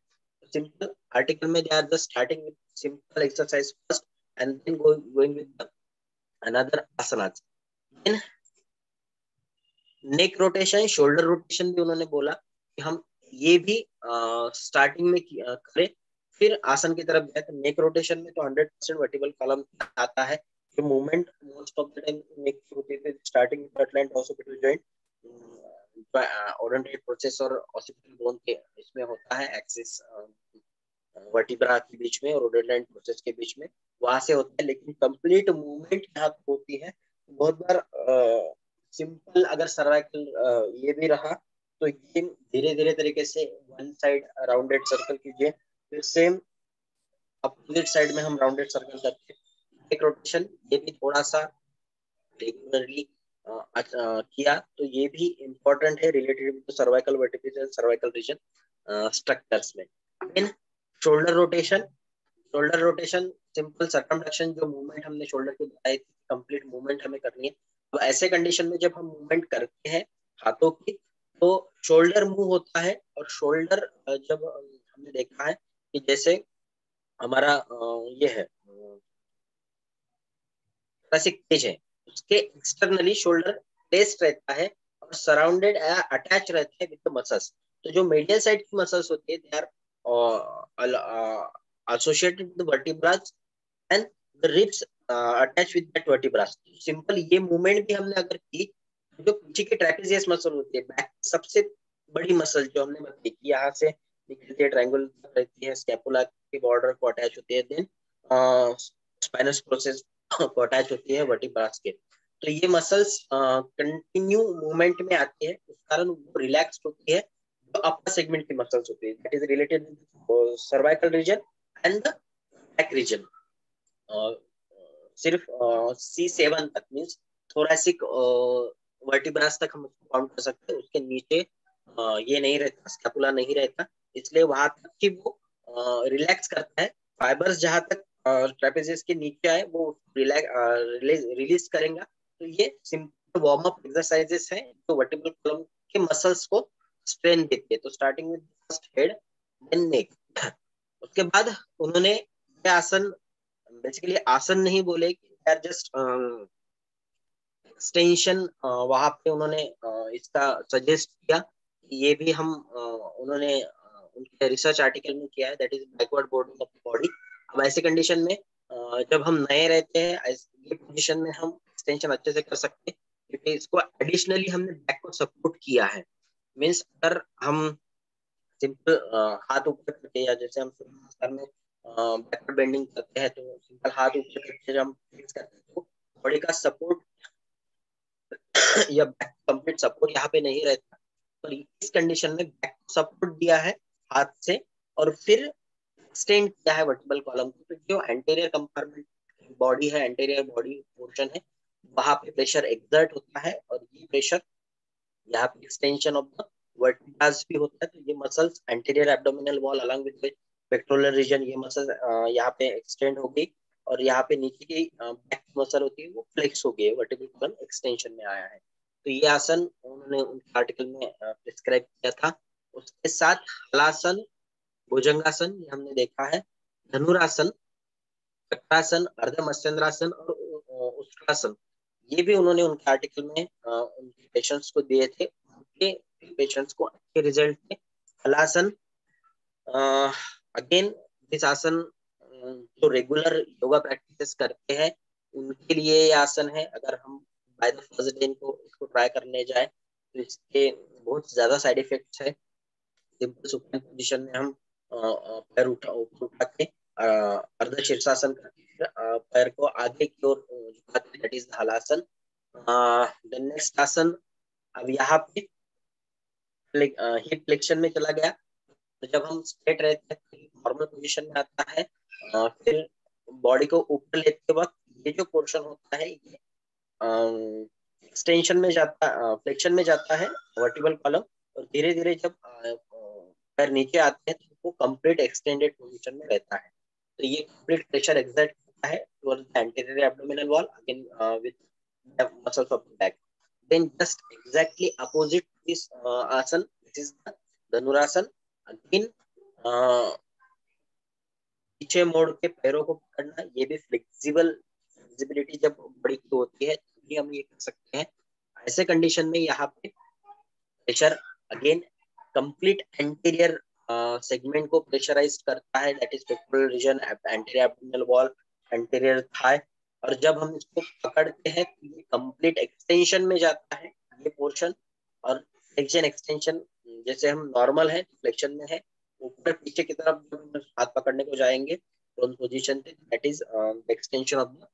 सिंपल आर्टिकल में they are just starting with simple exercise first and then going with another asanas. Then neck rotation, shoulder rotation भी उन्होंने बोला कि हम ये भी स्टार्टिंग में करें, फिर आसन की तरफ जाए। तो नेक रोटेशन में तो 100% वर्टिकल कॉलम आता है। जो movement most of the time neck होती है starting with front and occipital joint, odontoid process और ऑसिपिटल बोन के इसमें होता है एक्सिस वर्टिब्रा के बीच में और ओडेंटाइल प्रोसेस के बीच में, वहां से होता है। लेकिन कंप्लीट मूवमेंट यहाँ होती है। बहुत बार सिंपल अगर सर्वाइकल ये भी रहा तो ये धीरे धीरे तरीके से वन साइड राउंडेड सर्कल कीजिए, फिर सेम अपोजिट साइड में हम राउंडेड सर्कल करते हैं। एक रोटेशन ये भी थोड़ा सा रेगुलरली किया तो ये भी इम्पोर्टेंट है related to cervical vertebral cervical region structures में। Then shoulder rotation, shoulder rotation simple circumduction, जो मूवमेंट हमने शोल्डर की बताई थी कंप्लीट मूवमेंट हमें करनी है। तो ऐसे कंडीशन में जब हम मूवमेंट करते हैं हाथों की तो शोल्डर मूव होता है। और शोल्डर जब हमने देखा है कि जैसे हमारा ये है thoracic cage है, उसके एक्सटर्नली शोल्डर प्लेस्ड रहता है और सराउंडेड अटैच रहता है विद द मसल्स। तो जो मीडियल साइड की मसल्स होती है they are associated with the vertebrae and the ribs attached with that vertebrae। Simple ये मूवमेंट भी हमने अगर की, जो पीछे की ट्रेपेजियस मसल होती है, बैक सबसे बड़ी मसल जो हमने बताई कि यहाँ से निकलती है, ट्रायंगल रहती है, स्कैपुला के बॉर्डर को अटैच होती है, देन स्पाइनस प्रोसेस को अटैच होती है वर्टिब्रास के। तो ये मसल्स कंटिन्यू मूवमेंट में आती है, उस कारण वो रिलैक्स होती है। जो अपर सेगमेंट की मसल्स होती है that is related cervical region and the back region. सिर्फ C7 तक मीन्स थोरैसिक वर्टिब्रास तक हम उसको काउंट कर सकते हैं। उसके नीचे ये नहीं रहता, स्कैपुला नहीं रहता, इसलिए वहां तक ही वो रिलैक्स करता है। फाइबर्स जहां तक ट्रेपेजियस के नीचे आए वो रिलीज करेगा। तो ये सिंपल वार्म अप एक्सरसाइजेस हैं जो वर्टिब्रल कॉलम के मसल्स को स्ट्रेन देती है। तो starting with first head then neck. उसके बाद उन्होंने ये आसन, बेसिकली आसन नहीं बोले कि यार जस्ट एक्सटेंशन, वहां पे उन्होंने इसका सजेस्ट किया कि ये भी हम उन्होंने उनके रिसर्च आर्टिकल में किया है that is backward boarding of body. अब ऐसे कंडीशन में जब हम नए रहते हैं ये पोजीशन में हम एक्सटेंशन अच्छे से कर सकते हैं क्योंकि इसको एडिशनली हमने बैक को सपोर्ट किया है। मीन्स अगर हम सिंपल हाथ ऊपर करके या जैसे हम सूर्य में बैकवर्ड बेंडिंग करते हैं तो सिंपल हाथ ऊपर करके जब हम फिक्स करते हैं तो बॉडी का सपोर्ट या बैक कंप्लीट सपोर्ट यहाँ पे नहीं रहता। तो इस कंडीशन में बैक को सपोर्ट दिया है हाथ से और फिर एक्सटेंड किया है वर्टिकल कॉलम को। तो जो एंटीरियर कंपार्टमेंट बॉडी है, एंटीरियर बॉडी पोर्शन है, वहां पे प्रेशर एक्सर्ट होता है और ये प्रेशर यहाँ पे एक्सटेंशन ऑफ द वर्टिब्रास भी होता है। तो ये muscles anterior abdominal wall along with pectoral region, ये मसल्स यहाँ पे एक्सटेंड हो गई और यहाँ पे नीचे की बैक मसल होती है वो फ्लेक्स हो गई, वर्टिब्रल कॉलम एक्सटेंशन में आया है। तो ये आसन उन्होंने उनके आर्टिकल में प्रिस्क्राइब किया था। उसके साथ हलासन, भुजंगासन ये हमने देखा है, धनुरासन, चक्रासन, अर्ध मत्स्येंद्रासन और उष्ट्रासन, ये भी उन्होंने उनके आर्टिकल में उनके पेशेंट्स को दिए थे। उनके पेशेंट्स को अच्छे रिजल्ट थे। हलासन, अगेन दिस आसन जो रेगुलर योगा प्रैक्टिस करते हैं उनके लिए ये आसन है। अगर हम बाय द फर्स्ट डे इनको इसको ट्राई करने जाए तो इसके बहुत ज्यादा साइड इफेक्ट्स है। सिंपल सुपाइन पोजीशन में हम पैर उठा के अर्ध शीर्षासन करके पैर को आगे की ओर झुकाते, that is halasana. Then next आसन, अब यहाँ पे हिप फ्लेक्शन में चला गया। तो जब हम स्ट्रेट रहते हैं तो नॉर्मल पोजीशन में आता है। फिर बॉडी को ऊपर लेते वक्त ये जो पोर्शन होता है ये एक्सटेंशन में जाता, फ्लेक्शन में जाता है वर्टिकल कॉलम, और धीरे धीरे जब पैर नीचे आते हैं तो वो कंप्लीट एक्सटेंडेड पोजीशन में रहता है। तो ये कंप्लीट प्रेशर एक्सर्ट करता है towards the anterior abdominal wall again with the muscles of the back. Then just exactly opposite this asana, this is the dhanurasana. Again पीछे मोड़ के पैरों को पकड़ना, ये भी फ्लेक्सिबिलिटी जब बड़ी की होती है तभी हम ये कर सकते हैं। ऐसे कंडीशन में यहाँ पे pressure again complete anterior segment को प्रेशराइज करता है, that is pectoral region, anterior abdominal wall, anterior thigh. और जब हम इसको पकड़ते हैं तो ये कंप्लीट एक्सटेंशन में जाता है ये पोर्शन। और फ्लेक्शन एक्सटेंशन, जैसे हम नॉर्मल है फ्लेक्शन में है, ऊपर पीछे की तरफ जब हाथ पकड़ने को जाएंगे तो पोजीशन थे, that is extension of the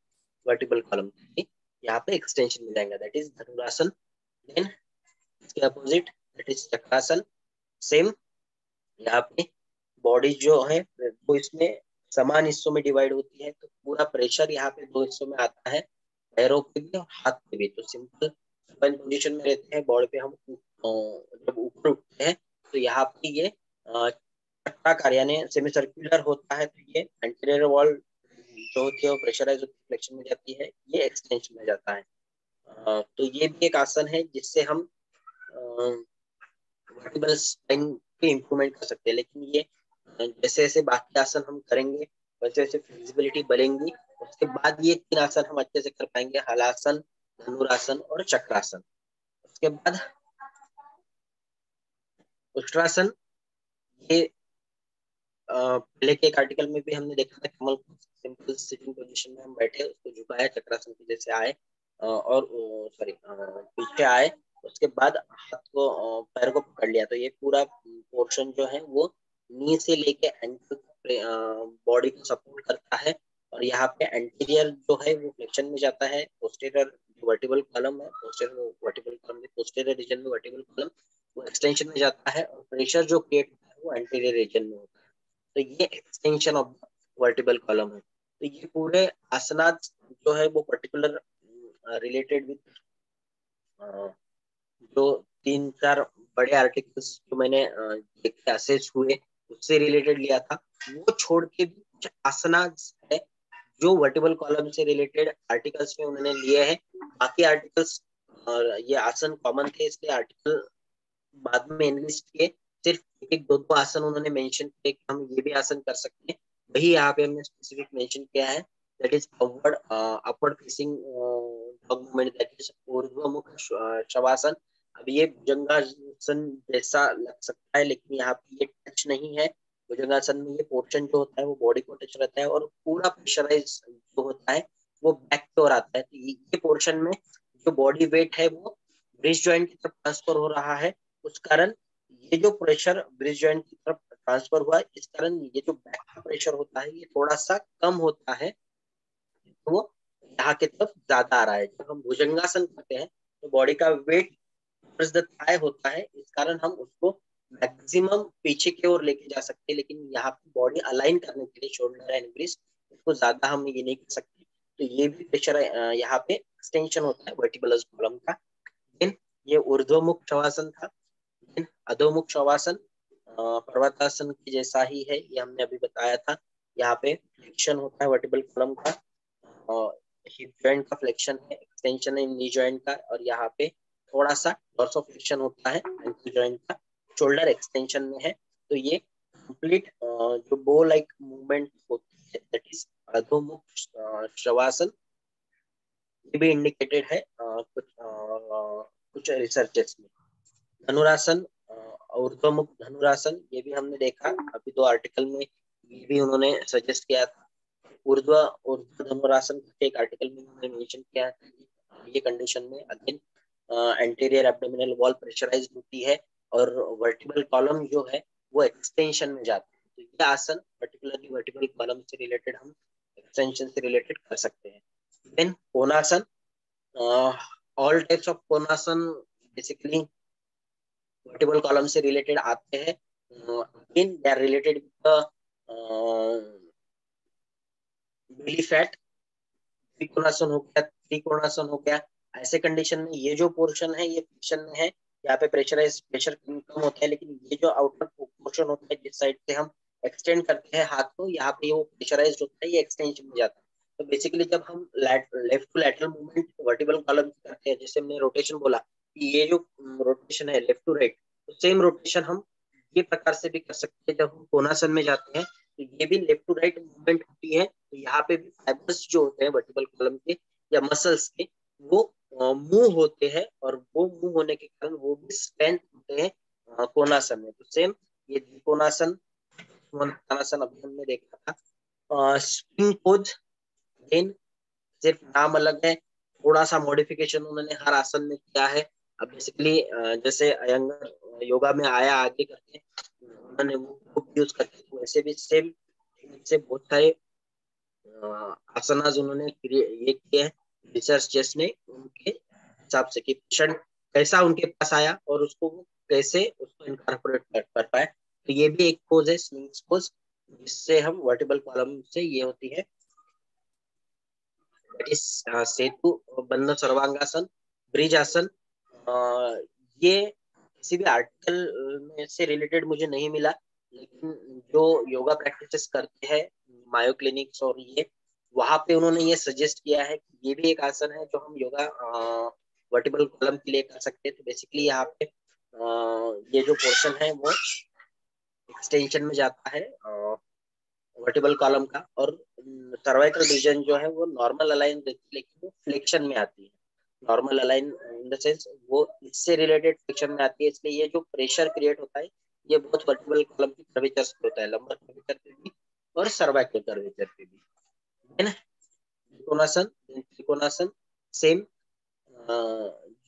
vertical column. यहाँ पे एक्सटेंशन में जाएगा, दैट इज धनुरासन। देन इसके opposite that is chakrasana. Same यहाँ पे बॉडी जो है वो इसमें समान हिस्सों में डिवाइड होती है, तो पूरा प्रेशर यहाँ पे दो हिस्सों में आता है, पैरों पे भी और हाथ पे भी। तो सिंपल पोजीशन में रहते हैं, बॉडी पे हम जब ऊपर उठते हैं तो यहाँ पे ये चक्राकार यानी सेमी सर्कुलर होता है। तो ये एंटीरियर वॉल जो होती है वो प्रेशराइज होती है, फ्लेक्शन में जाती है, ये एक्सटेंशन में जाता है। तो ये भी एक आसन है जिससे हम वर्टिकल स्पाइन पे इम्प्रूवमेंट कर सकते हैं। लेकिन ये जैसे जैसे बाकी आसन हम करेंगे वैसे वैसे फिजिबिलिटी बढ़ेंगी, उसके बाद ये तीन आसन हम अच्छे से कर पाएंगे, हलासन, धनुरासन और चक्रासन। उसके बाद उष्ट्रासन, ये पहले के एक आर्टिकल में भी हमने देखा था, कमल सिंपल सिटिंग पोजीशन में हम बैठे उसको झुकाया, चक्रासन की जैसे आए और सॉरी पीछे आए, उसके बाद हाथ को पैर को पकड़ लिया। तो ये पूरा पोर्शन जो है वो नी से लेके एंकल बॉडी को सपोर्ट करता है। और यहाँ पे एंटीरियर जो है वो फ्लेक्शन में जाता है, पोस्टीरियर वर्टिकल कॉलम है, पोस्टीरियर वर्टिकल कॉलम में पोस्टीरियर रीजन में वर्टिकल कॉलम वो एक्सटेंशन में जाता है और प्रेशर जो क्रिएट होता है वो एंटीरियर रीजन में होता है। तो ये एक्सटेंशन ऑफ वर्टिकल कॉलम है। तो ये पूरे आसनात जो है वो पर्टिकुलर रिलेटेड विद जो तीन चार बड़े आर्टिकल्स जो मैंने देखे असेस हुए उससे रिलेटेड लिया था, वो छोड़ के भी कुछ आसनास है जो वर्टिकल कॉलम से रिलेटेड आर्टिकल्स में उन्होंने लिए हैं। बाकी आर्टिकल्स ये आसन कॉमन थे इसलिए आर्टिकल बाद में एनलिस्ट किए। सिर्फ एक दो दो आसन उन्होंने मेंशन किए कि हम ये भी आसन कर सकते हैं, वही यहाँ पे हमने स्पेसिफिक मेंशन किया है, that is upward facing dog movement, that is urdhvamukha shavasana. अब ये भुजंगासन जैसा लग सकता है लेकिन यहाँ पे ये टच नहीं है। भुजंगासन में ये पोर्शन जो होता है वो बॉडी को टच रहता है और पूरा प्रेशराइज जो होता है वो बैक की ओर आता है। तो ये पोर्शन में जो बॉडी वेट है वो ब्रिज जॉइंट की तरफ ट्रांसफर हो रहा है। उस कारण ये जो प्रेशर ब्रिज जॉइंट की तरफ ट्रांसफर हुआ है, इस कारण ये जो बैक का प्रेशर होता है ये थोड़ा सा कम होता है, तो वो यहाँ की तरफ ज्यादा आ रहा है। जब हम भुजंगासन करते हैं तो बॉडी का वेट द थाई होता है, इस कारण हम उसको मैक्सिमम पीछे की ओर लेके जा सकते हैं, लेकिन यहाँ पे बॉडी अलाइन करने के लिए शोल्डर एंड ब्रिस्ट, इसको ज्यादा हम ये नहीं कर सकते। तो ये भी प्रेशर यहाँ पे एक्सटेंशन होता है वर्टिब्रस कॉलम का। देन ये ऊर्ध्वमुख शवासन था। देन अधोमुख शवासन पर्वतासन के जैसा ही है, ये हमने अभी बताया था। यहाँ पे फ्लेक्शन होता है वर्टिब्रल कॉलम का, हिप जॉइंट का फ्लेक्शन है, एक्सटेंशन है नी जॉइंट का, और यहाँ पे थोड़ा सा डॉर्सोफ्लेक्शन होता है एंकल जॉइंट का, शोल्डर एक्सटेंशन में है। तो ये कंप्लीट जो बो लाइक मूवमेंट होती है, दैट इज अधोमुख शवासन, ये भी इंडिकेटेड है कुछ रिसर्चेस में। धनुरासन, ऊर्ध्वमुख धनुरासन, ये भी हमने देखा अभी 2 आर्टिकल में, ये भी उन्होंने सजेस्ट किया था। ऊर्ध्व ऊर्ध्व धनुरासन एक आर्टिकल में उन्होंने मेंशन किया है। ये कंडीशन में again anterior abdominal wall pressurize होती है और वर्टिब्रल कॉलम जो है वो एक्सटेंशन में जाता है। तो ये आसन पर्टिकुलरली वर्टिब्रल कॉलम से रिलेटेड हम एक्सटेंशन से रिलेटेड कर सकते हैं। Then konasana, all types of konasana basically vertebral column से रिलेटेड आते हैं। Again they are related with the belly fat. Trikonasana हो गया, त्रिकोणासन हो गया। ऐसे कंडीशन में ये जो पोर्शन है ये फ्रिक्शन में है, यहाँ पे प्रेशर कम होता है, लेकिन ये जो आउटर पोर्शन होता है जिस साइड से हम एक्सटेंड करते हैं हाथ को, यहाँ पे वो प्रेशराइज होता है, ये एक्सटेंशन में जाता है। तो बेसिकली जब हम left to lateral movement vertebral column करते हैं, जैसे हमने रोटेशन बोला कि ये जो रोटेशन है लेफ्ट टू राइट, तो सेम रोटेशन हम ये प्रकार से भी कर सकते हैं। जब हम कोणासन में जाते हैं तो ये भी लेफ्ट टू राइट मूवमेंट होती है। तो यहाँ पे भी फाइबर्स जो होते हैं वर्टिब्रल कॉलम के या मसल्स के, वो मूव होते हैं, और वो मूव होने के कारण वो भी स्ट्रेंथ होते हैं कोणासन में। तो सेम ये कोणासन कोणासन अभी हमने देखा था। स्प्रिंग पोज, अगेन सिर्फ नाम अलग है, थोड़ा सा मॉडिफिकेशन उन्होंने हर आसन में किया है। अब बेसिकली जैसे अयंगर योगा में आया आगे करके उन्होंने वो यूज करके, तो वैसे भी सेम से बहुत सारे आसनाज उन्होंने ये किए हैं रिसर्चर्स ने, उनके हिसाब से कि पेशेंट कैसा उनके पास आया और उसको कैसे उसको इनकॉर्पोरेट कर पाए। तो ये भी एक पोज है स्विंग्स पोज, जिससे हम वर्टिब्रल कॉलम से ये होती है इस सेतु बंधन सर्वांगासन, ब्रिज आसन। ये किसी भी आर्टिकल में से रिलेटेड मुझे नहीं मिला, लेकिन जो योगा प्रैक्टिसेस करते हैं मायो क्लिनिक्स और ये, वहां पे उन्होंने ये सजेस्ट किया है कि ये भी एक आसन है जो हम योगा वर्टिब्रल कॉलम के लिए कर सकते हैं। तो बेसिकली यहाँ पे ये जो पोर्शन है वो एक्सटेंशन में जाता है वर्टिब्रल कॉलम का, और सर्वाइकल रीजन जो है वो नॉर्मल अलाइन रहती है, लेकिन वो फ्लेक्शन में आती है। Normal align in the sense वो इससे रिलेटेड फ्लेक्शन में आती है, इसलिए ये जो प्रेशर क्रिएट होता है ये बहुत वर्टिब्रल कॉलम की कर्वेचर से होता है, लंबर कर्वेचर पे भी और सर्वाइकल कर्वेचर पे भी, है ना। त्रिकोणासन, त्रिकोणासन सेम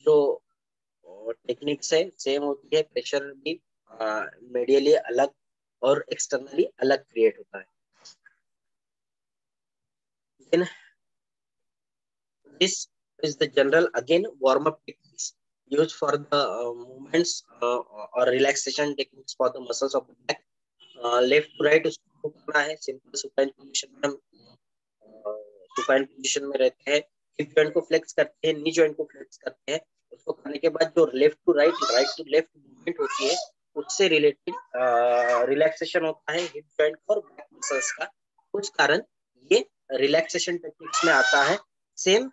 जो टेक्निक्स है सेम होती है, प्रेशर भी मेडियली अलग और एक्सटर्नली अलग क्रिएट होता है। Then this is the general again warm up techniques used for the movements or relaxation techniques for the muscles of the back. Left to right उसको करना है, सिंपल सुपाइन पोजीशन में हम सुपाइन पोजीशन में रहते हैं, हिप जॉइंट को flex करते हैं, नी जॉइंट को फ्लेक्स करते हैं। उसको करने के बाद जो left to right, right to left movement होती है, उससे रिलेटेड रिलैक्सेशन होता है हिप जॉइंट और बैक मसल्स का। कुछ कारण ये रिलैक्सेशन टेक्निक्स में आता है। सेम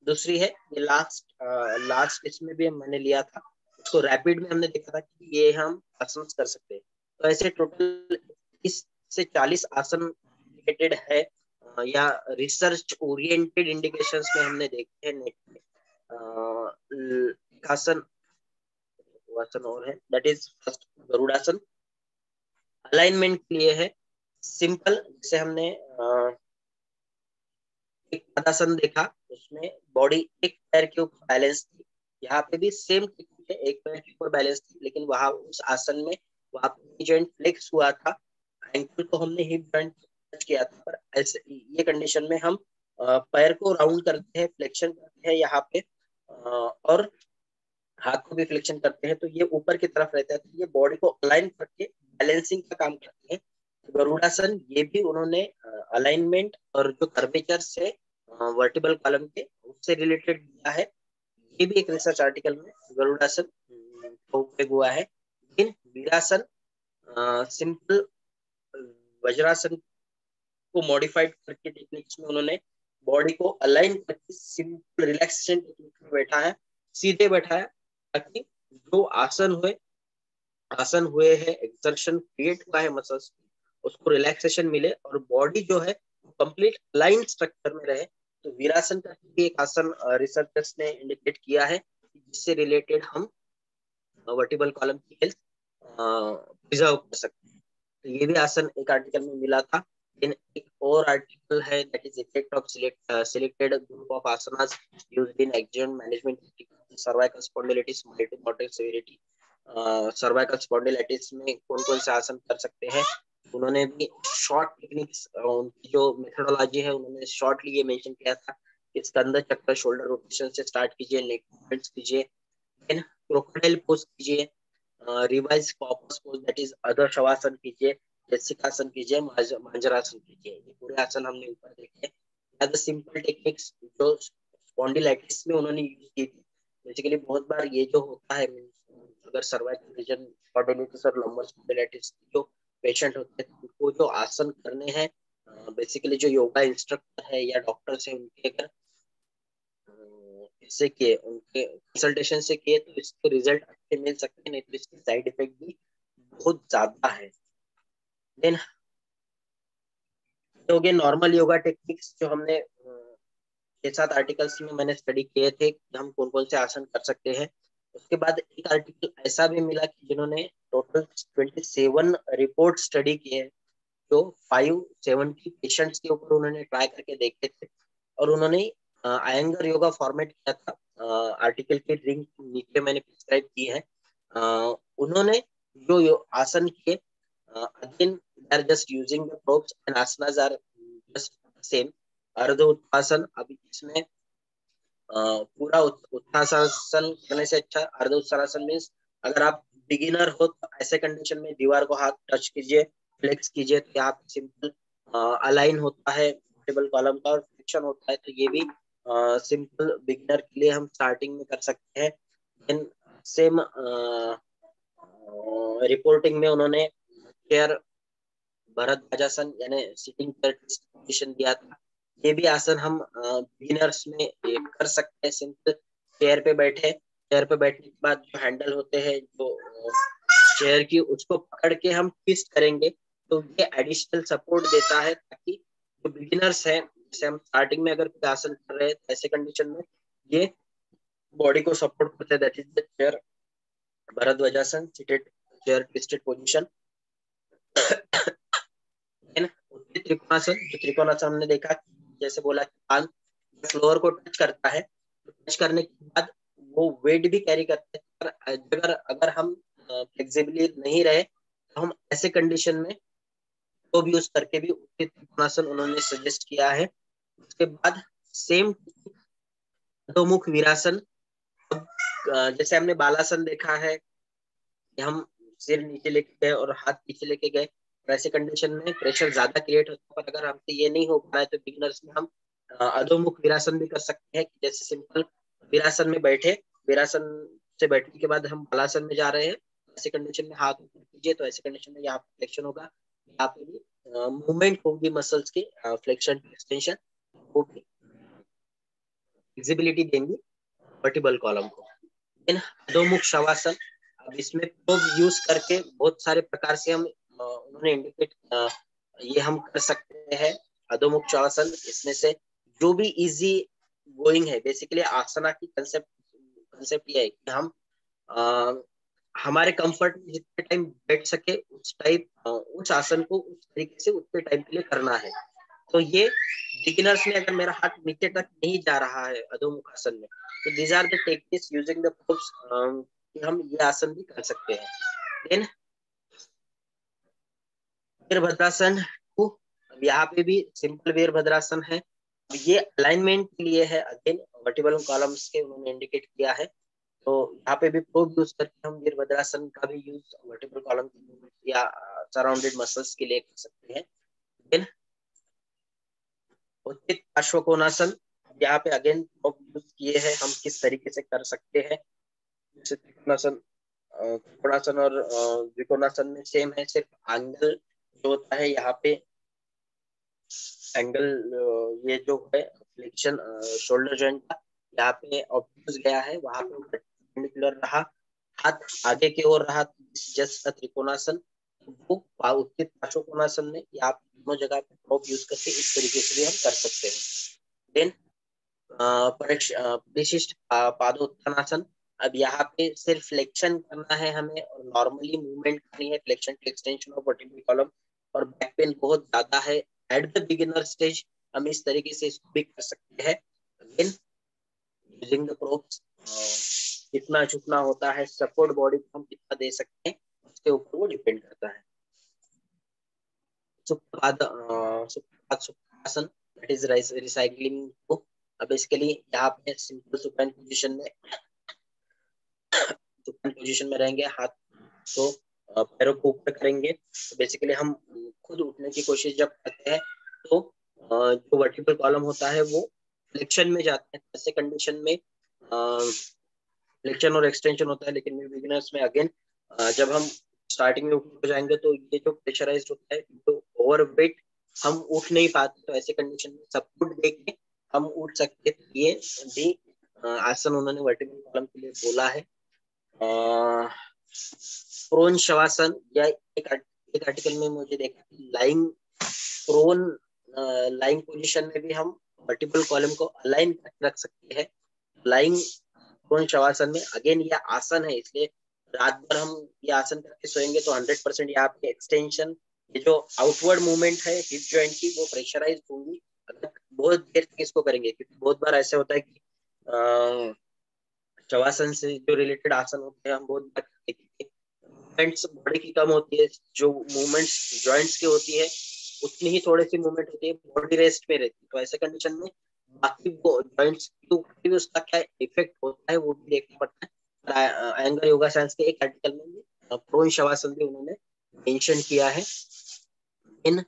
दूसरी है ये लास्ट इसमें भी मैंने लिया था, उसको रैपिड में हमने देखा था कि ये हम आसन कर सकते हैं। तो ऐसे टोटल 30 से 40 आसन इंडिकेटेड है या रिसर्च ओरिएंटेड इंडिकेशंस में हमने देखे हैं नेट में। आसन आसन और है, that is first garudasana. Alignment के लिए है सिंपल, जैसे हमने एक पदासन देखा, उसमें बॉडी एक पैर के ऊपर बैलेंस थी, यहाँ पे भी सेम टेक्निक है, एक पैर के ऊपर बैलेंस थी, लेकिन वहां उस आसन में वहां पे जॉइंट फ्लेक्स हुआ था, एंकल को हमने हिप जॉइंट टच किया था। पर ऐसे ये कंडीशन में हम पैर को राउंड करते हैं, फ्लेक्शन करते हैं यहाँ पे, और हाथ को भी फ्लेक्शन करते हैं तो ये ऊपर की तरफ रहता है, तो ये बॉडी को अलाइन करके बैलेंसिंग का काम करते हैं। गरुड़ासन ये भी उन्होंने अलाइनमेंट और जो कर्वेचर से वर्टिबल कॉलम के उससे रिलेटेड दिया है। ये भी एक रिसर्च आर्टिकल में गरुड़ासन का उपयोग हुआ है। लेकिन वीरासन सिंपल वज्रासन को मॉडिफाइड करके टेक्निक्स में उन्होंने बॉडी को अलाइन करके सिंपल रिलैक्सेशन टेक्निक में बैठा है, सीधे बैठाया, ताकि जो आसन हुए है, एक्सर्शन क्रिएट हुआ है मसल्स, उसको रिलैक्सेशन मिले और बॉडी जो है कंप्लीट अलाइन स्ट्रक्चर में रहे। तो वीरासन का भी एक आसन रिसर्चर्स ने इंडिकेट किया है जिससे रिलेटेड हम वर्टिबल कॉलम की हेल्थ प्रिजर्व कर सकते हैं। तो ये भी आसन एक आर्टिकल में मिला था। इन एक और आर्टिकल है that is effect of selected group of asanas used in conjoint management cervical spondylitis mild to moderate severity. Cervical spondylitis में कौन कौन से आसन कर सकते हैं, उन्होंने भी शॉर्ट टेक्निक्स, उनकी जो मेथोडोलॉजी है उन्होंने शॉर्टली ये मेंशन किया था कि स्कंद चक्र शोल्डर रोटेशन से स्टार्ट कीजिए, नेक मूवमेंट्स कीजिए, देन क्रोकोडाइल पोज कीजिए, revise corpus pose that is other shavasana कीजिए, जैसिकासन कीजिए, मांजरासन कीजिए। ये पूरे आसन हमने ऊपर देखे एज सिंपल टेक्निक्स जो स्पॉन्डिलाइटिस में उन्होंने यूज की थी। बेसिकली बहुत बार ये जो होता है, अगर सर्वाइकल रीजन स्पॉन्डिलाइटिस और लंबर स्पॉन्डिलाइटिस जो पेशेंट होते हैं उनको जो आसन करने हैं, बेसिकली जो योगा इंस्ट्रक्टर है या डॉक्टर से उनके अगर इससे किए, उनके कंसल्टेशन से किए तो इसके रिजल्ट अच्छे मिल सकते हैं, नहीं तो इसके साइड इफेक्ट भी बहुत ज्यादा है। देन हो गए नॉर्मल योगा टेक्निक्स जो हमने 6-7 आर्टिकल्स में मैंने स्टडी किए थे कि हम कौन कौन से आसन कर सकते हैं। उसके बाद एक आर्टिकल ऐसा भी मिला कि जिन्होंने टोटल 27 रिपोर्ट स्टडी किए हैं, जो 570 पेशेंट्स के ऊपर उन्होंने ट्राई करके देखे थे और उन्होंने आयंगर योगा फॉर्मेट किया था। आर्टिकल के लिंक नीचे मैंने प्रिस्क्राइब की है। उन्होंने जो आसन किए, again they are just using the props and asanas are just same. Ardha utthasana, अभी इसमें पूरा उत्थासन करने से अच्छा अर्ध उत्थासन मीन्स अगर आप बिगिनर हो तो ऐसे कंडीशन में दीवार को हाथ टच कीजिए, फ्लेक्स कीजिए, तो यहाँ पे सिंपल अलाइन होता है टेबल कॉलम का और फ्लेक्शन होता है। तो ये भी सिंपल बिगिनर के लिए हम स्टार्टिंग में कर सकते हैं। देन सेम रिपोर्टिंग में उन्होंने चेयर भरद्वाजासन यानी सिटिंग पोजिशन दिया था। ये भी आसन हम बिगिनर्स में कर सकते हैं। सिंपल चेयर पे बैठने के बाद जो हैंडल होते हैं जो चेयर की, उसको पकड़ के हम ट्विस्ट करेंगे तो ये एडिशनल सपोर्ट देता है, ताकि जो बिगिनर्स हैं, जैसे हम स्टार्टिंग में अगर कोई आसन कर रहे हैं तो ऐसे कंडीशन में ये बॉडी को सपोर्ट करते हैं। That is the chair bharadvajasana, seated chair twisted position. त्रिकोणासन, जो त्रिकोणासन हमने देखा, जैसे बोला कान फ्लोर को टच करता है, तो टच करने के बाद वो वेट भी कैरी करते हैं। अगर अगर हम फ्लेक्सिबली नहीं रहे तो हम ऐसे कंडीशन में तो भी यूज करके भी त्रिकोणासन उन्होंने सजेस्ट किया है। उसके बाद सेम अधोमुख वीरासन। जैसे हमने बालासन देखा है कि हम सिर नीचे लेके गए और हाथ पीछे लेके गए, ऐसे कंडीशन में प्रेशर ज्यादा क्रिएट होता है। पर अगर हमसे ये नहीं हो पा रहा है तो बिगिनर्स में हम अधोमुख वीरासन भी कर सकते हैं। जैसे सिंपल वीरासन में बैठे, वीरासन से बैठने के बाद हम बालासन में जा रहे हैं, ऐसे कंडीशन में हाथ ऊपर कीजिए, तो ऐसे कंडीशन में यहाँ पे फ्लेक्शन होगा, यहाँ पे भी मूवमेंट होगी मसल्स की, फ्लेक्शन एक्सटेंशन, वो भी विजिबिलिटी देंगी वर्टिबल कॉलम को। इन अधोमुख शवासन, अब इसमें प्रोब यूज करके बहुत सारे प्रकार से हम उन्होंने इंडिकेट ये हम कर सकते हैं अधोमुख शवासन। इसमें से जो भी इजी गोइंग है, बेसिकली आसना की कंसेप्ट ये है कि हम हमारे कंफर्ट में जितने टाइम बैठ सके उस आसन को उस तरीके से उतने टाइम के लिए करना है। तो ये बिगिनर्स में अगर मेरा हाथ नीचे तक नहीं जा रहा है अधोमुख आसन में, तो these are the techniques using the props कि हम ये आसन भी कर सकते हैं। देन वीरभद्रासन 2, अब यहाँ पे भी सिंपल वीरभद्रासन है। ये अलाइनमेंट के लिए है, अगेन वर्टिबल कॉलम्स के उन्होंने इंडिकेट किया है। तो यहाँ पे भी प्रोब यूज करके हम वीरभद्रासन का भी यूज वर्टिब्रल कॉलम या सराउंडेड मसल्स के लिए कर सकते हैं। देन उचित पार्श्वकोणासन, यहाँ पे अगेन प्रोब यूज किए हैं, हम किस तरीके से कर सकते हैं। जैसे त्रिकोणासन, त्रिकोणासन और द्विकोणासन में सेम है, सिर्फ एंगल जो होता है यहाँ पे एंगल, ये जो है फ्लेक्शन शोल्डर जॉइंट का यहाँ पे ऑब्यूज गया है, वहां पे परपेंडिकुलर रहा, हाथ आगे की ओर रहा, जस्ट त्रिकोणासन। वो उचित पार्श्वकोणासन में यहाँ पे दोनों जगह पे प्रोब यूज करके इस तरीके से भी हम कर सकते हैं। देन परिशिष्ट पादोत्थानासन, अब यहाँ पे सिर्फ फ्लेक्शन करना है हमें और नॉर्मली मूवमेंट करनी है, flexion to extension of vertebral column, और बैक पेन बहुत ज्यादा है एट द बिगिनर स्टेज, हम इस तरीके से इसको भी कर सकते हैं। अगेन यूजिंग द प्रोब्स, कितना झुकना होता है, सपोर्ट बॉडी को हम कितना दे सकते हैं, उसके ऊपर वो डिपेंड करता है। सुप्तासन, दैट इज रिसाइक्लिंग को, बेसिकली यहाँ पे सिंपल सुपाइन पोजीशन में, सुपाइन पोजीशन में रहेंगे, हाथ को पैरों को ऊपर करेंगे। तो बेसिकली हम खुद उठने की कोशिश जब करते हैं तो जो वर्टिब्रल कॉलम होता है वो फ्लेक्शन में जाता है, ऐसे कंडीशन में फ्लेक्शन और एक्सटेंशन होता है। लेकिन बिगिनर्स में अगेन जब हम स्टार्टिंग में हो जाएंगे तो ये जो प्रेशराइज्ड होता है, तो ओवरवेट हम उठ नहीं पाते, तो ऐसे कंडीशन में सपोर्ट देके हम उठ सकते हैं। ये भी आसन उन्होंने वर्टिब्रल कॉलम के लिए बोला है। प्रोन शवासन, या एक आर्टिकल में मुझे देखा लाइंग प्रोन, लाइंग पोजीशन में भी हम वर्टिब्रल कॉलम को अलाइन करके रख सकते हैं। लाइंग प्रोन शवासन में अगेन ये आसन है, इसलिए रात भर हम ये आसन करके सोएंगे तो 100% यहाँ पे एक्सटेंशन, ये जो आउटवर्ड मूवमेंट है हिप जॉइंट की, वो प्रेशराइज होंगी अगर बहुत देर तक इसको करेंगे। क्योंकि बहुत बार ऐसा होता है कि शवासन से जो रिलेटेड आसन होते हैं हम बहुत बार मूवमेंट्स बॉडी की कम होती है, जो मूवमेंट्स जॉइंट्स की होती है उतनी ही थोड़ी सी मूवमेंट होती है, बॉडी रेस्ट पे रहती है। तो ऐसे कंडीशन में बाकी जॉइंट्स के ऊपर भी उसका क्या इफेक्ट होता है वो भी देखना पड़ता है। एंगर योगा साइंस के एक आर्टिकल में प्रोन शवासन भी उन्होंने मेंशन किया है। इन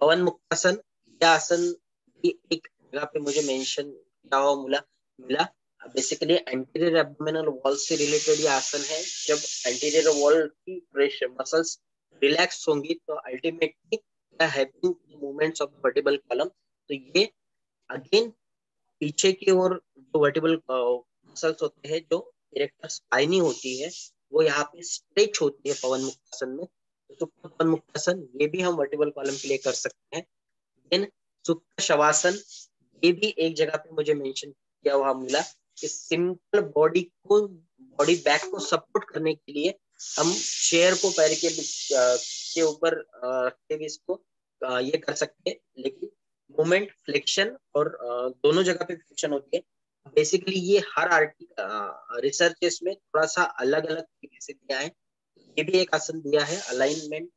पवन मुक्तासन, यह आसन की एक जगह पे मुझे मेंशन किया हुआ मिला। बेसिकली एंटीरियर एब्डोमिनल वॉल से रिलेटेड ये आसन है। जब एंटीरियर वॉल की प्रेशर मसल्स रिलैक्स होंगी तो ultimately having movements of vertebral column, तो ये अगेन पीछे की ओर जो वर्टिब्रल मसल्स होते हैं, जो इरेक्टर स्पाइनी होती है, वो यहाँ पे स्ट्रेच होती है पवन मुक्तासन में। तो पवन मुक्तासन ये भी हम वर्टिब्रल कॉलम के लिए कर सकते हैं। देन सुप्त शवासन, ये भी एक जगह पे मुझे मेंशन किया हुआ मिला कि सिंपल बॉडी बैक को सपोर्ट करने के लिए हम चेयर को पैर के ऊपर रखते हुए इसको ये कर सकते हैं। लेकिन मूवमेंट फ्लेक्शन और दोनों जगह पे फ्लेक्शन होती है। बेसिकली ये हर आर्टिकल रिसर्चेस में थोड़ा सा अलग अलग तरीके से दिया है। ये भी एक आसन दिया है अलाइनमेंट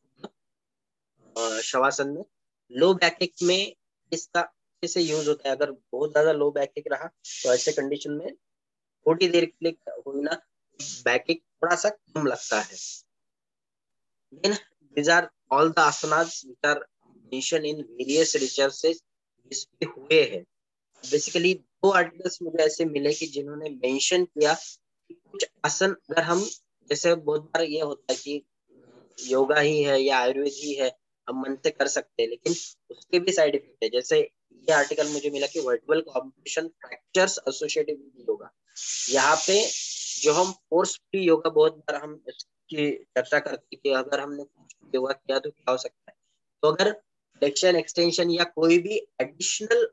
शवासन में। लो बैक एक में इसका कैसे यूज होता है, अगर बहुत ज्यादा लो बैक एक रहा तो ऐसे कंडीशन में थोड़ी देर के लिए होना बैक एक थोड़ा सा कम लगता है। Then these are all the asanas which are mentioned in various researches जिसपे हुए हैं। बेसिकली दो आर्टिकल्स मुझे ऐसे मिले कि जिन्होंने मेंशन किया कि कुछ आसन अगर हम, जैसे बहुत बार ये होता है कि योगा ही है या आयुर्वेद ही है, हम मन से कर सकते हैं, लेकिन उसके भी साइड इफेक्ट है। जैसे ये आर्टिकल मुझे मिला कि vertebral compression fractures associated with yoga, यहाँ पे जो हम फोर्स फ्री योगा, बहुत बार हम इसकी चर्चा करते हैं कि अगर हमने योगा किया तो क्या हो सकता है। तो अगर फ्लेक्शन एक्सटेंशन या कोई भी एडिशनल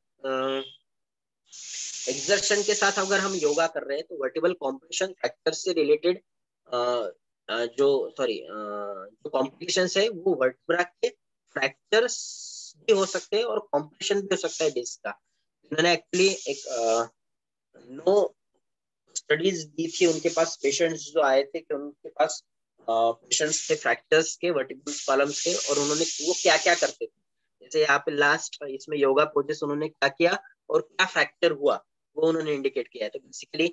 एक्सर्शन के साथ अगर हम योगा कर रहे हैं तो वर्टिब्रल कॉम्प्रेशन फ्रैक्चर से रिलेटेड जो कॉम्प्लिकेशंस है वो वर्टिब्रा के फ्रैक्चर्स भी हो सकते हैं और कॉम्प्रेशन भी हो सकता है डिस्क का। उन्होंने एक्चुअली एक नो स्टडीज दी थी उनके पास, पेशेंट्स जो आए थे कि उनके पास पेशेंट्स थे फ्रैक्चर्स के, वर्टिब्रल कॉलम्स के, और उन्होंने वो क्या क्या करते थे। जैसे यहाँ पे लास्ट इसमें योगा पोजेस उन्होंने क्या किया और क्या फ्रैक्चर हुआ वो उन्होंने इंडिकेट किया है। तो बेसिकली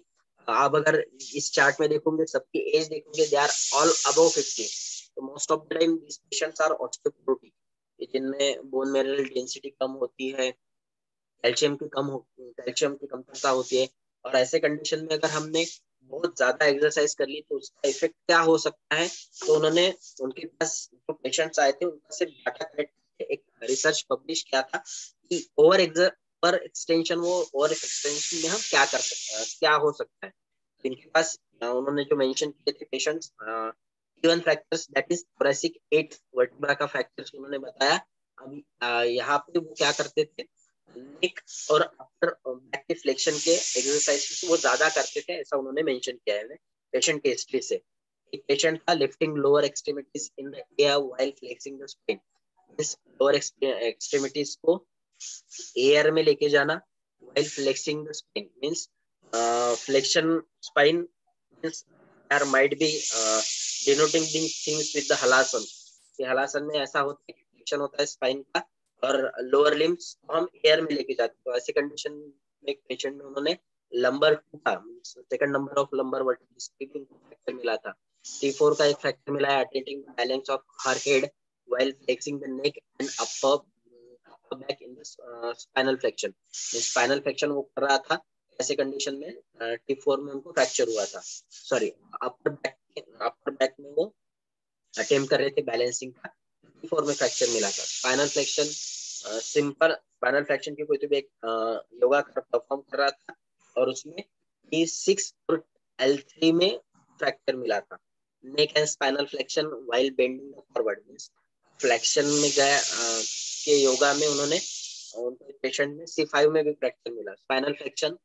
आप अगर इस चार्ट में देखोगे, सबकी एज देखोगे, दे आर ऑल अबव 50। तो most of the time this patients are osteoporotic, जिनमें बोन मिनरल डेंसिटी कम होती है, कैल्शियम की कमतरता होती है। और ऐसे कंडीशन में अगर हमने बहुत ज्यादा एक्सरसाइज कर ली तो उसका इफेक्ट क्या हो सकता है। तो उन्होंने, उनके पास जो पेशेंट्स आए थे उनका सिर्फ डाटा कलेक्ट करके एक रिसर्च पब्लिश किया था कि ओवर एक्सटेंशन में हम क्या कर सकते हैं, क्या हो सकता है। तो इनके पास उन्होंने जो मेंशन किए थे patients, T1 factors, that is thoracic 8 vertebra का फैक्टर्स उन्होंने बताया। अभी यहाँ पे वो क्या करते थे, नेक और अपर बैक के फ्लेक्शन के एक्सरसाइज वो ज्यादा करते थे, ऐसा उन्होंने मेंशन किया है पेशेंट के हिस्ट्री से। एक पेशेंट था lifting lower extremities in the air while flexing the spine. इस लोअर एक्सट्रीमिटीज को एयर में लेके जाना while flexing the spine means flexion spine means there might be denoting these things with the halasana. ये हलासन में ऐसा होता है कि फ्लेक्शन होता है स्पाइन का और लोअर लिम्स हम एयर में लेके जाते हैं। तो ऐसे कंडीशन में एक पेशेंट में उन्होंने लंबर 2 का second number of lumbar vertebral fracture मिला था। T4 का एक फ्रैक्चर मिला है, attempting balance of her head while flexing the neck and upper back in the spinal flexion। Spinal flexion वो कर रहा था, ऐसे कंडीशन में T4 में उनको फ्रैक्चर हुआ था। सॉरी, अपर बैक में वो अटेम्प्ट कर रहे थे बैलेंसिंग का, T4 में फ्रैक्चर मिला था। Spinal flexion, simple spinal flexion की कोई तो भी एक योगा परफॉर्म कर रहा था और उसमें T6 और L3 में फ्रैक्चर मिला था। Neck and spinal flexion while bending forward means flexion में गया के योगा में उन्होंने उनके पेशेंट में C5 में भी फ्रैक्चर मिला। स्पाइनल फ्लेक्शन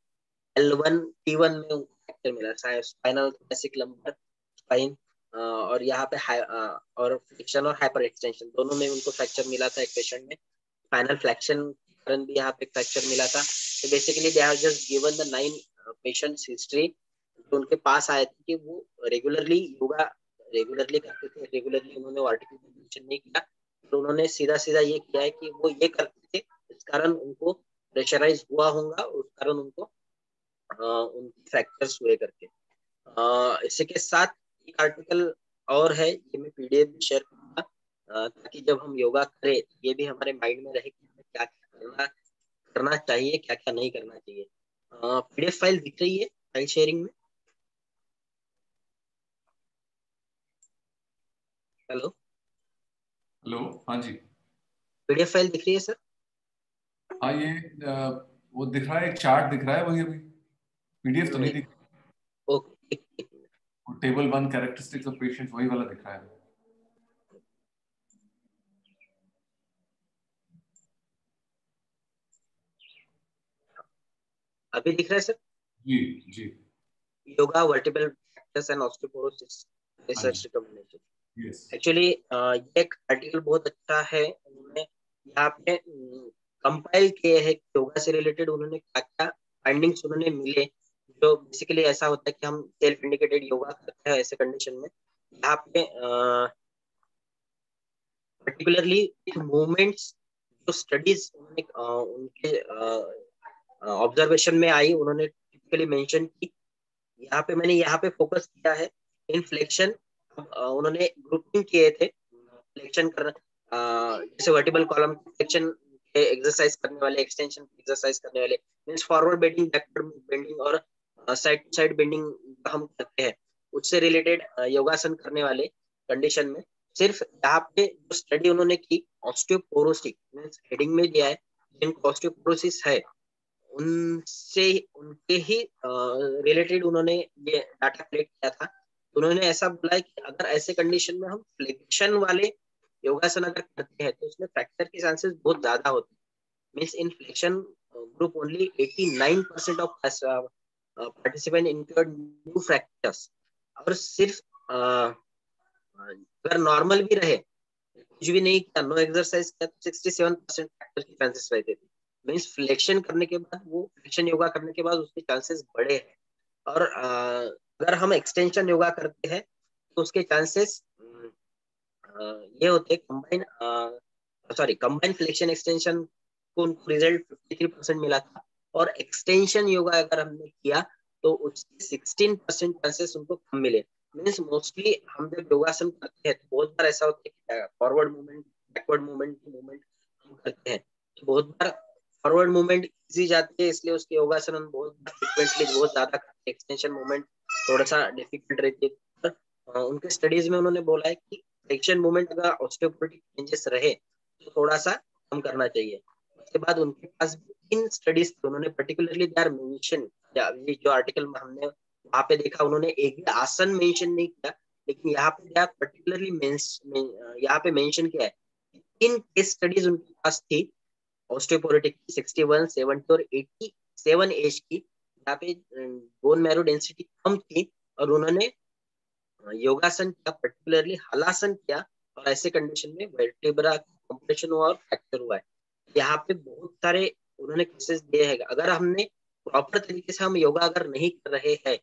L1 T1 में उनको फ्रैक्चर मिला, स्पाइनल थोरेसिक लंबर स्पाइन और यहाँ पे और फ्लेक्शन और हाइपर एक्सटेंशन दोनों में उनको फ्रैक्चर मिला था एक पेशेंट में। स्पाइनल फ्लेक्शन के कारण भी यहाँ पे फ्रैक्चर मिला था। तो basically they have just given the 9 patients history जो उनके पास आए थे कि वो रेगुलरली योगा रेगुलरली करते थे, रेगुलरली उन्होंने वर्टिकल मेंशन नहीं किया, तो उन्होंने सीधा सीधा ये किया है कि वो ये करते थे, इस कारण उनको प्रेशराइज हुआ होगा, उस कारण उनको उनके फ्रैक्चर्स हुए करके। इसी के साथ एक आर्टिकल और है, ये मैं पीडीएफ भी शेयर करूंगा ताकि जब हम योगा करें ये भी हमारे माइंड में रहे कि हमें क्या क्या करना चाहिए, क्या क्या नहीं करना चाहिए। पीडीएफ फाइल दिख रही है फाइल शेयरिंग में? हेलो हेलो, हाँ जी। पीडीएफ फाइल दिख रही है सर? हाँ, ये वो दिख रहा है, एक चार्ट दिख रहा है वही, अभी पीडीएफ तो नहीं दिख रहा। Okay, table 1 characteristics of patient वही वाला दिख रहा है। अभी दिख रहा है सर? जी जी। Yoga vertebral fractures and osteoporosis हाँ रिसर्च जी, रिकमेंडेशन। यस। एक्चुअली ये एक आर्टिकल बहुत अच्छा है, उन्होंने यहाँ पे कंपाइल किए हैं योगा से रिलेटेड, उन्होंने क्या क्या फाइंडिंग्स उन्होंने मिले। जो बेसिकली ऐसा होता है कि हम सेल्फ इंडिकेटेड योगा करते हैं ऐसे कंडीशन में, यहाँ पे पर्टिकुलरली मूवमेंट्स जो स्टडीज उन्होंने उनके ऑब्जर्वेशन में आई, उन्होंने टिपिकली मेंशन की। यहाँ पे मैंने यहाँ पे फोकस किया है इन फ्लेक्शन। उन्होंने ग्रुपिंग किए थे फ्लेक्शन कर जैसे वर्टिबल कॉलम फ्लेक्शन के एक्सरसाइज करने वाले, एक्सटेंशन एक्सरसाइज करने वाले means forward bending, backward bending और साइड टू साइड बेंडिंग हम करते हैं, उससे रिलेटेड योगासन करने वाले कंडीशन में सिर्फ यहाँ पे जो स्टडी उन्होंने की ऑस्टियोपोरोसिस मींस हेडिंग में दिया है, जिनको ऑस्टियोपोरोसिस है उनसे उनके ही रिलेटेड उन्होंने ये डाटा कलेक्ट किया था। उन्होंने ऐसा बोला है कि अगर ऐसे कंडीशन में हम फ्लेक्शन वाले योगासन अगर करते हैं तो उसमें फ्रैक्चर के चांसेस बहुत ज्यादा होते हैं। Means in flexion group only 89% of participant incurred new fractures. और सिर्फ अगर नॉर्मल भी रहे, कुछ भी नहीं किया, नो एक्सरसाइज किया, तो 67% फ्रैक्चर के चांसेस रहते थे। मीन्स फ्लेक्शन करने के बाद, वो फ्लेक्शन योगा करने के बाद उसके चांसेस बढ़े हैं। और अगर हम एक्सटेंशन योगा करते हैं तो उसके चांसेस ये होते हैं कंबाइन फ्लेक्शन एक्सटेंशन को उनको रिजल्ट 53% मिला था। और एक्सटेंशन योगा अगर हमने किया तो उसके 16% चांसेस उनको कम मिले। मीन्स मोस्टली हम जब योगासन करते हैं तो बहुत बार ऐसा होता है कि फॉरवर्ड मूवमेंट बैकवर्ड मूवमेंट हम करते हैं, तो बहुत बार फॉरवर्ड मूवमेंट इजी जाती है, इसलिए उसके योगासन हम बहुत फ्रिक्वेंटली बहुत ज्यादा करते हैं। एक्सटेंशन मूवमेंट थोड़ा सा डिफिकल्ट रहती है, पर उनके स्टडीज में उन्होंने बोला है कि फ्लेक्शन मूवमेंट अगर ऑस्टियोपोरोटिक चेंजेस रहे तो थोड़ा सा कम करना चाहिए। उसके बाद उनके पास इन स्टडीज थे, उन्होंने पर्टिकुलरली दे आर मेंशन, ये जो आर्टिकल में हमने वहां पे देखा, उन्होंने एक भी आसन मेंशन नहीं किया, लेकिन यहाँ पे दे आर पर्टिकुलरली यहाँ पे मेंशन किया है इन केस स्टडीज उनके पास थी ऑस्टियोपोरोटिक की 61, 70 और 87 एज की, यहाँ पे बोन मैरो डेंसिटी कम थी, और उन्होंने योगासन किया, पर्टिकुलरली हलासन किया, और ऐसे कंडीशन में वर्टिब्रा कंप्रेशन हुआ और फ्रैक्चर हुआ है। यहाँ पे बहुत सारे उन्होंने केसेस दिए हैं। अगर हमने प्रॉपर तरीके से हम योगा अगर नहीं कर रहे हैं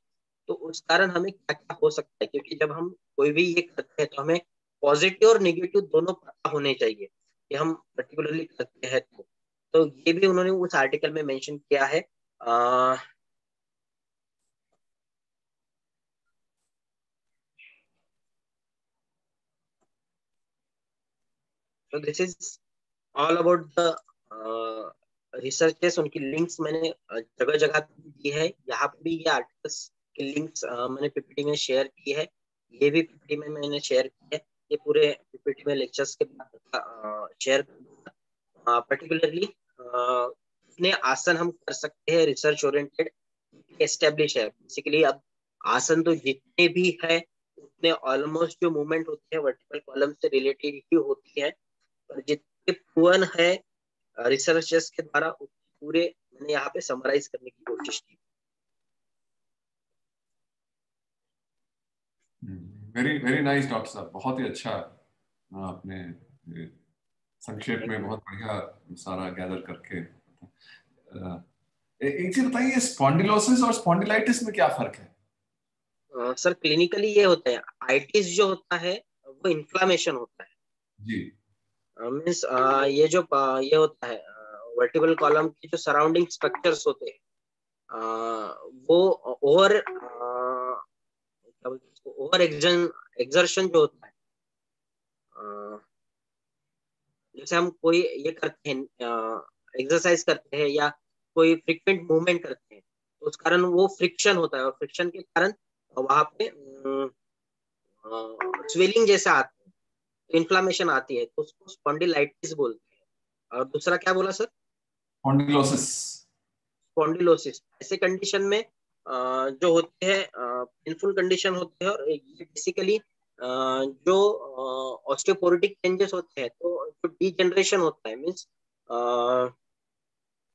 तो उस कारण हमें क्या क्या हो सकता है, क्योंकि जब हम कोई भी ये करते हैं तो हमें पॉजिटिव और नेगेटिव दोनों पता होने चाहिए कि हम पर्टिकुलरली करते हैं। तो ये भी उन्होंने उस आर्टिकल में मेंशन किया है। तो this is all about the researches. उनकी लिंक्स मैंने जगह जगह दी है, यहाँ पे भी ये आर्टिकल्स की लिंक्स मैंने पीपीटी में शेयर की है, ये भी पीपीटी में मैंने शेयर की है, ये पूरे पीपीटी में लेक्चर्स के बाद शेयर पर्टिकुलरली कितने आसन हम कर सकते हैं रिसर्च ओरिएंटेड एस्टेब्लिश है बेसिकली। अब आसन तो जितने भी है उतने ऑलमोस्ट जो मूवमेंट होती है वर्टिकल कॉलम से रिलेटेड ही होती है, और जितने प्रूवन है रिसर्चर्स के द्वारा पूरे मैंने यहाँ पे समराइज करने की कोशिश की। वेरी वेरी नाइस डॉक्टर साहब, बहुत ही अच्छा आपने संक्षेप में बहुत बढ़िया सारा गैदर करके। एक चीज बताइए, स्पॉन्डिलोसिस और स्पॉन्डिलाइटिस में क्या फर्क है? सर क्लिनिकली ये होता है, आइटिस जो होता है वो इन्फ्लामेशन होता है। जी। मीन्स ये जो ये होता है वर्टिबल कॉलम के जो सराउंडिंग स्ट्रक्चर्स होते हैं वो ओवर ओवर एक्सर्शन जो होता है, जैसे हम कोई ये करते हैं एक्सरसाइज करते हैं या कोई फ्रिक्वेंट मूवमेंट करते हैं तो उस कारण वो फ्रिक्शन होता है, और फ्रिक्शन के कारण वहां पे स्वेलिंग जैसा आता है, इन्फ्लामेशन आती है, तो उसको स्पॉन्डिलाइटिस बोलते हैं। और दूसरा क्या बोला सर? स्पॉन्डिलोसिस। स्पॉन्डिलोसिस। ऐसे कंडीशन में जो होते हैं पेनफुल कंडीशन होते हैं, और ये बेसिकली जो ऑस्टियोपोरोटिक चेंजेस होते हैं तो जो डीजनरेशन होता है, मीन्स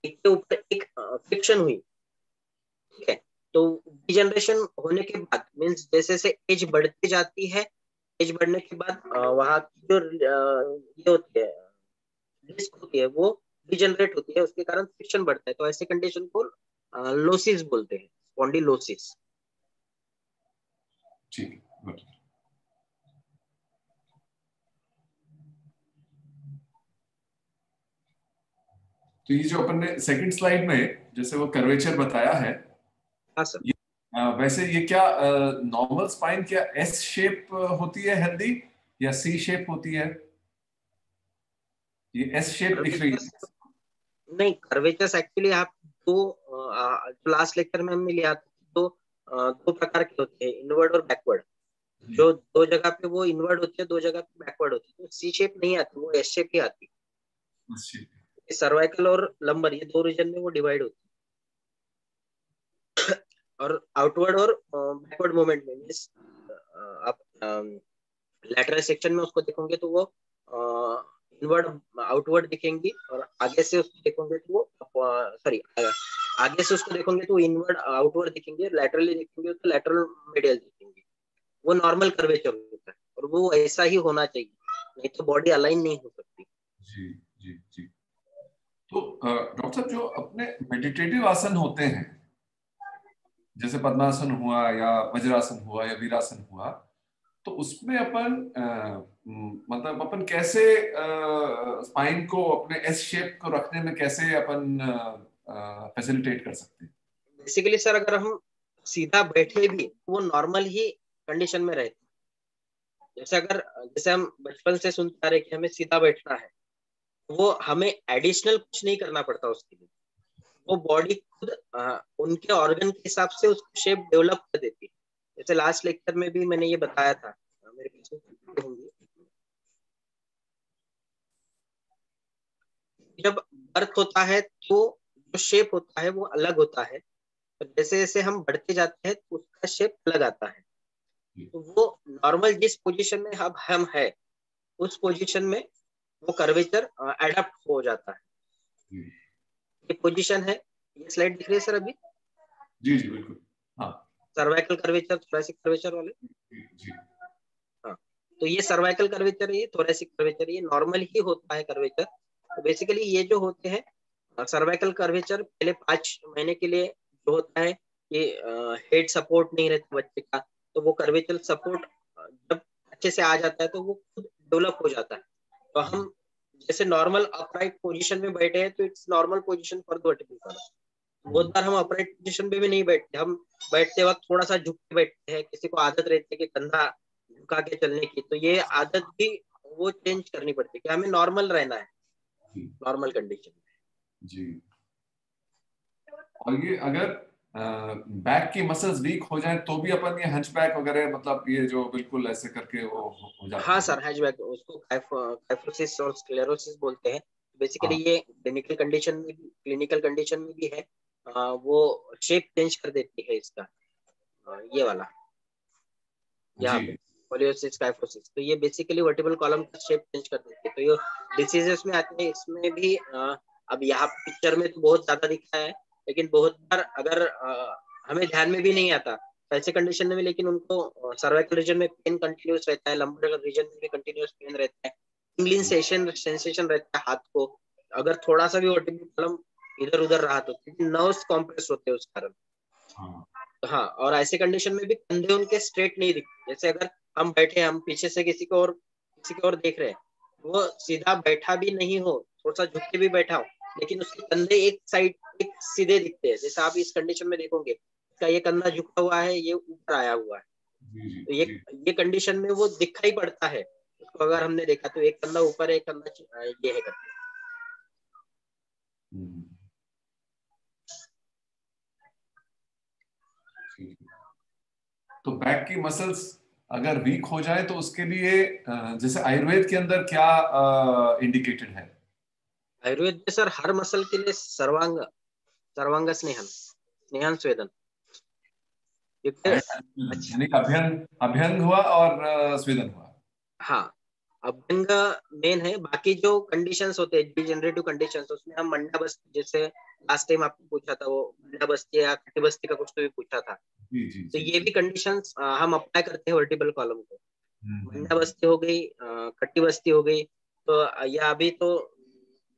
एक के ऊपर एक फ्रिक्शन हुई, ठीक है, तो डीजनरेशन होने के बाद मीन्स जैसे जैसे एज बढ़ती जाती है, एज बढ़ने के बाद वहाँ की जो ये होती है डिस्क होती है वो डिजनरेट होती है, उसके कारण फ्रिक्शन बढ़ता है, तो ऐसे कंडीशन को लोसिस बोलते हैं, स्पॉन्डिलोसिस। ठीक है। तो ये जो अपन ने सेकंड स्लाइड में जैसे वो कर्वेचर बताया है, हाँ सर। वैसे ये क्या नॉर्मल स्पाइन क्या एस शेप होती है हेल्दी या सी शेप होती है? ये एस शेप दिख रही है। नहीं, कर्वेचर्स एक्चुअली आप दो जो लास्ट लेक्चर में हमने लिया था, दो प्रकार के होते हैं, इनवर्ड और बैकवर्ड। जो दो जगह पे वो इनवर्ड होती है, दो जगह पे बैकवर्ड होती है, तो सी शेप नहीं आती, वो एस शेप ही आती है। सर्वाइकल और लंबर ये दो रीजन में वो डिवाइड होती है। और आउटवर्ड और बैकवर्ड मूवमेंट में मीन्स आप लैटरल सेक्शन में उसको देखोगे तो वो इनवर्ड आउटवर्ड दिखेंगी, और आगे से उसको देखोगे तो वो सॉरी आगे से उसको देखोगे तो इनवर्ड आउटवर्ड दिखेंगे, लैटरली देखेंगे तो लैटरल मीडियल दिखेंगे। वो नॉर्मल कर्वेचर होता है, और वो ऐसा ही होना चाहिए, नहीं तो बॉडी अलाइन नहीं हो सकती। जी जी जी। तो डॉक्टर साहब, जो अपने मेडिटेटिव आसन होते हैं जैसे पद्मासन हुआ या वज्रासन हुआ या वीरासन हुआ, तो उसमें अपन मतलब अपन कैसे स्पाइन को अपने एस शेप को रखने में कैसे अपन फैसिलिटेट कर सकते हैं? बेसिकली सर अगर हम सीधा बैठे भी वो नॉर्मल ही कंडीशन में रहते। जैसे हम बचपन से सुनते आ रहे कि हमें सीधा बैठना है, वो हमें एडिशनल कुछ नहीं करना पड़ता उसके लिए। वो बॉडी खुद उनके ऑर्गन के हिसाब से उसको शेप डेवलप कर देती है। जैसे लास्ट लेक्चर में भी मैंने ये बताया था, मेरे पीछे होंगे, जब बर्थ होता है तो जो शेप होता है वो अलग होता है, तो जैसे जैसे हम बढ़ते जाते हैं तो उसका शेप अलग आता है। तो वो नॉर्मल जिस पोजीशन में अब हम है उस पोजीशन में वो कर्वेचर एडप्ट हो जाता है। ये पोजीशन है, ये स्लाइड दिख रही है सर अभी? जी जी बिल्कुल, हाँ। सर्वाइकल कर्वेचर, थोरैसिक कर्वेचर वाले। जी हाँ, तो ये सर्वाइकल कर्वेचर है, ये थोरैसिक कर्वेचर, ये नॉर्मल ही होता है कर्वेचर। तो बेसिकली ये जो होते हैं सर्वाइकल कर्वेचर पहले 5 महीने के लिए जो होता है कि हेड सपोर्ट नहीं रहता बच्चे का, तो वो कर्वेचर सपोर्ट जब अच्छे से आ जाता है तो वो खुद डेवलप हो जाता है। तो हम जैसे नॉर्मल अपराइट पोजीशन में बैठे हैं तो it's normal position for the vertical column. बहुत बार हम अपराइट पोजीशन पे भी नहीं बैठते, हम बैठते वक्त थोड़ा सा झुक के बैठते हैं, किसी को आदत रहती है कि कंधा झुका के चलने की, तो ये आदत भी वो चेंज करनी पड़ती है कि हमें नॉर्मल रहना है, नॉर्मल कंडीशन में। जी। और ये अगर बैक की मसल्स वीक हो जाए तो भी अपन ये हंचबैक वगैरह, मतलब ये जो बिल्कुल ऐसे करके वो हो जाते हाँ हैं। सर, हैचबैक, उसको काइफोसिस और स्क्लेरोसिस बोलते हैं। बेसिकली हाँ ये क्लिनिकल कंडीशन में भी है। वो शेप चेंज कर देती है इसका, ये वाला यहाँ पे जी पोलियोसिस काइफोसिस। तो ये बेसिकली वर्टिबल कॉलम का शेप चेंज कर देती है। तो ये डिसीजेस में आते हैं, इसमें भी अब यहाँ पिक्चर में तो बहुत ज्यादा दिखा है, लेकिन बहुत बार अगर हमें ध्यान में भी नहीं आता ऐसे कंडीशन में, लेकिन उनको सर्वाइकल रीजन में पेन कंटिन्यूस रहता है, लंबर रीजन में भी कंटिन्यूस पेन रहता है, टिंगलिंग सेंसेशन रहता है हाथ को, अगर थोड़ा सा भी वर्टिबल कॉलम इधर उधर रहा तो, क्योंकि नर्व्स कॉम्प्रेस होते हैं उस कारण। हाँ हाँ, और ऐसे कंडीशन में भी कंधे उनके स्ट्रेट नहीं दिखते। जैसे अगर हम बैठे, हम पीछे से किसी को और देख रहे हैं, वो सीधा बैठा भी नहीं हो, थोड़ा सा झुक के भी बैठा हो, लेकिन उसके कंधे एक साइड एक सीधे दिखते हैं। जैसे आप इस कंडीशन में देखोगे, इसका ये कंधा झुका हुआ है, ये ऊपर आया हुआ है, जी जी तो ये कंडीशन में वो दिखाई पड़ता है उसको। अगर हमने देखा तो एक कंधा ऊपर है, एक कंधा ये है करके। हम्म, ठीक है। तो बैक की मसल्स अगर वीक हो जाए तो उसके लिए जैसे आयुर्वेद के अंदर क्या इंडिकेटेड है? आयुर्वेद में सर हर मसल के लिए सर्वांग स्नेहन, स्नेहन स्वेदन, क्योंकि अच्छा, यानी कि अभ्यंग अभ्यंग हुआ और स्वेदन हुआ। हाँ, अभ्यंग मेन है। बाकी जो कंडीशंस होते हैं डिजेनरेटिव कंडीशंस, उसमें हम मंडा बस्ती, जैसे लास्ट टाइम आपने पूछा था वो मंडा बस्ती या कटी बस्ती का कुछ तो भी पूछा था, जी जी तो जी ये जी। भी कंडीशंस हम अप्लाई करते हैं वर्टिबल कॉलम को। मंडा हम्म। बस्ती हो गई, कटी बस्ती हो गई, तो या अभी तो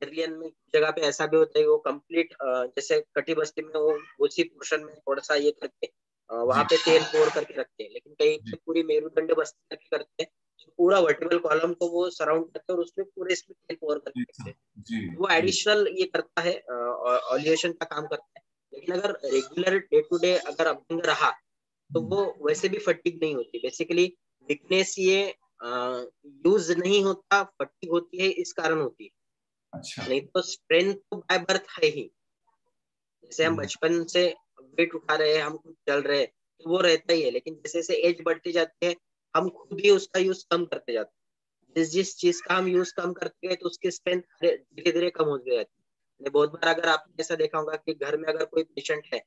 एलियन में जगह पे ऐसा भी होता है वो कंप्लीट, जैसे कटी बस्ती में वो उसी पोर्शन में थोड़ा सा ये करके वहां जी पे तेल पोर करके रखते हैं, लेकिन कहीं पे जी पूरी मेरुदंड बस्ती करके करते हैं, तो पूरा वर्टिबल कॉलम को वो सराउंड करते हैं और उसमें पूरे इसमें तेल पोर करके जी रखते हैं। जी तो वो जी। एडिशनल ये करता है, ऑलिएशन का काम करता है। लेकिन अगर रेगुलर डे टू डे अगर अभ्यंग रहा तो वो वैसे भी फटीग नहीं होती। बेसिकली वीकनेस ये यूज नहीं होता, फटीग होती है इस कारण होती है, अच्छा। नहीं तो स्ट्रेंथ तो बाय बर्थ है ही। जैसे हम हम्म, बचपन से वेट उठा रहे हैं, हम खुद चल रहे हैं, तो वो रहता ही है, लेकिन जैसे जैसे एज बढ़ती जाती है हम खुद ही उसका यूज कम करते जाते हैं। जिस जिस चीज का हम यूज कम करते गए तो उसकी स्ट्रेंथ धीरे धीरे कम होती जाती है। बहुत बार अगर आपने ऐसा देखा होगा कि घर में अगर कोई पेशेंट है,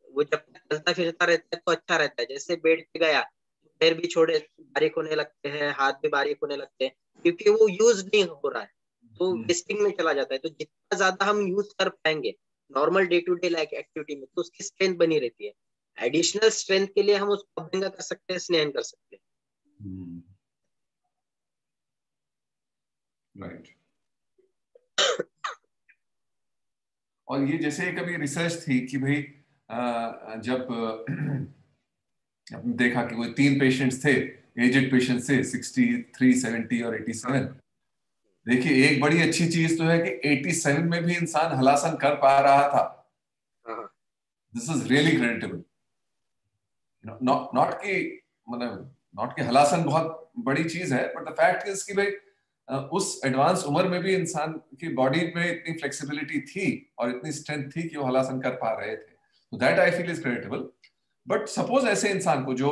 वो जब तक चलता फिरता रहता है तो अच्छा रहता है, जैसे बेड पे गया पैर भी छोड़े बारीक होने लगते हैं, हाथ भी बारीक होने लगते हैं, क्योंकि वो यूज नहीं हो रहा है, तो हम्म, वेस्टिंग में चला जाता है। तो जितना ज्यादा हम यूज कर पाएंगे normal day to day like activity में, तो उसकी स्ट्रेंथ बनी रहती है। एडिशनल स्ट्रेंथ के लिए हम उसको अभ्यंग कर सकते हैं, स्नेहन कर सकते हैं। हम्म, राइट। और ये जैसे कभी रिसर्च थी कि भाई जब आपने देखा कि कोई 3 पेशेंट्स थे, एजेड पेशेंट्स थे, 63, 70 और हाँ 87। देखिए एक बड़ी अच्छी चीज तो है कि 87 में भी इंसान हलासन कर पा रहा था। हाँ हाँ। This is really creditable. Not कि मतलब नॉट कि हलासन बहुत बड़ी चीज है, बट द फैक्ट इज कि भाई उस एडवांस उम्र में भी इंसान की बॉडी में इतनी फ्लेक्सिबिलिटी थी और इतनी स्ट्रेंथ थी कि वो हलासन कर पा रहे थे, तो that I feel is creditable. But suppose ऐसे इंसान को जो,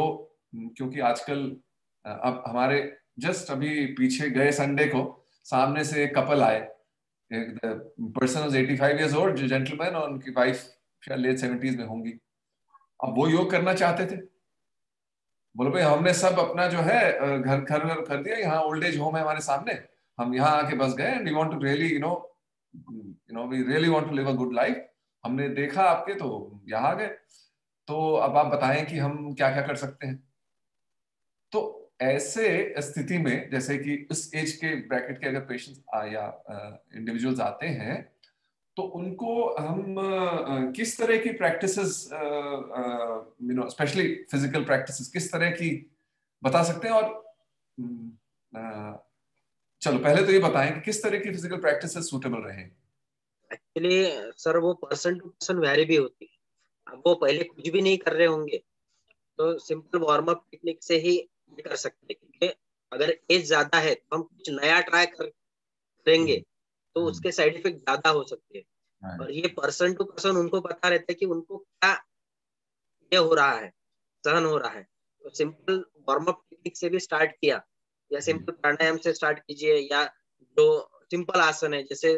क्योंकि आजकल अब हमारे जस्ट अभी पीछे गए संडे को सामने से एक कपल आए, एक पर्सन वाज 85 इयर्स ओल्ड, जो जेंटलमैन, और उनकी वाइफ शायद लेट 70s में होंगी। अब वो योग करना चाहते थे, बोलो भाई हमने सब अपना जो है घर घर घर कर दिया, यहाँ ओल्ड एज होम है हमारे सामने, हम यहाँ आके बस गए, and we want to really we really want to live a good life, हमने देखा आपके तो यहाँ आ गए, तो अब आप बताएं कि हम क्या क्या कर सकते हैं। तो ऐसे स्थिति में जैसे कि इस एज के ब्रैकेट के अगर पेशेंट्स या इंडिविजुअल्स आते हैं, तो उनको हम किस तरह की प्रैक्टिसेस, स्पेशली फिजिकल प्रैक्टिसेस किस तरह की बता सकते हैं? और चलो पहले तो ये बताएं कि किस तरह की फिजिकल प्रैक्टिसेस सूटेबल रहे। एक्चुअली सर वो पर्सन टू पर्सन वेरी भी होती है। अब वो पहले कुछ भी नहीं कर रहे होंगे तो सिंपल वार्म अप टेक्निक से ही कर सकते हैं, क्योंकि अगर एज ज्यादा है तो हम कुछ नया ट्राई करेंगे तो उसके साइड इफेक्ट ज्यादा हो सकते हैं। और ये पर्सन टू पर्सन उनको पता रहता है कि उनको क्या ये हो रहा है, सहन हो रहा है। तो सिंपल वार्म अप टेक्निक से भी स्टार्ट किया, या सिंपल प्राणायाम से स्टार्ट कीजिए, या जो सिंपल आसन है जैसे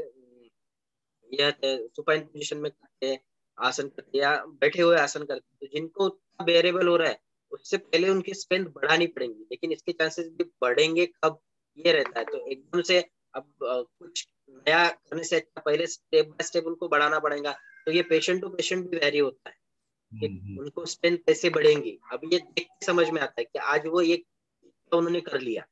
यह सुपाइन पोजीशन में करते हैं, आसन करते हैं, या बैठे हुए आसन करते हैं, तो जिनको बेरेबल हो रहा है उससे पहले उनकी स्ट्रेंथ बढ़ानी पड़ेगी। लेकिन इसके चांसेस भी बढ़ेंगे कब, ये रहता है। तो एकदम से अब कुछ नया करने से अच्छा पहले स्टेप बाय स्टेप उनको बढ़ाना पड़ेगा। तो ये पेशेंट टू पेशेंट भी वेरी होता है कि उनको स्ट्रेंथ कैसे बढ़ेंगी। अब ये देख के समझ में आता है कि आज वो ये तो उन्होंने कर लिया,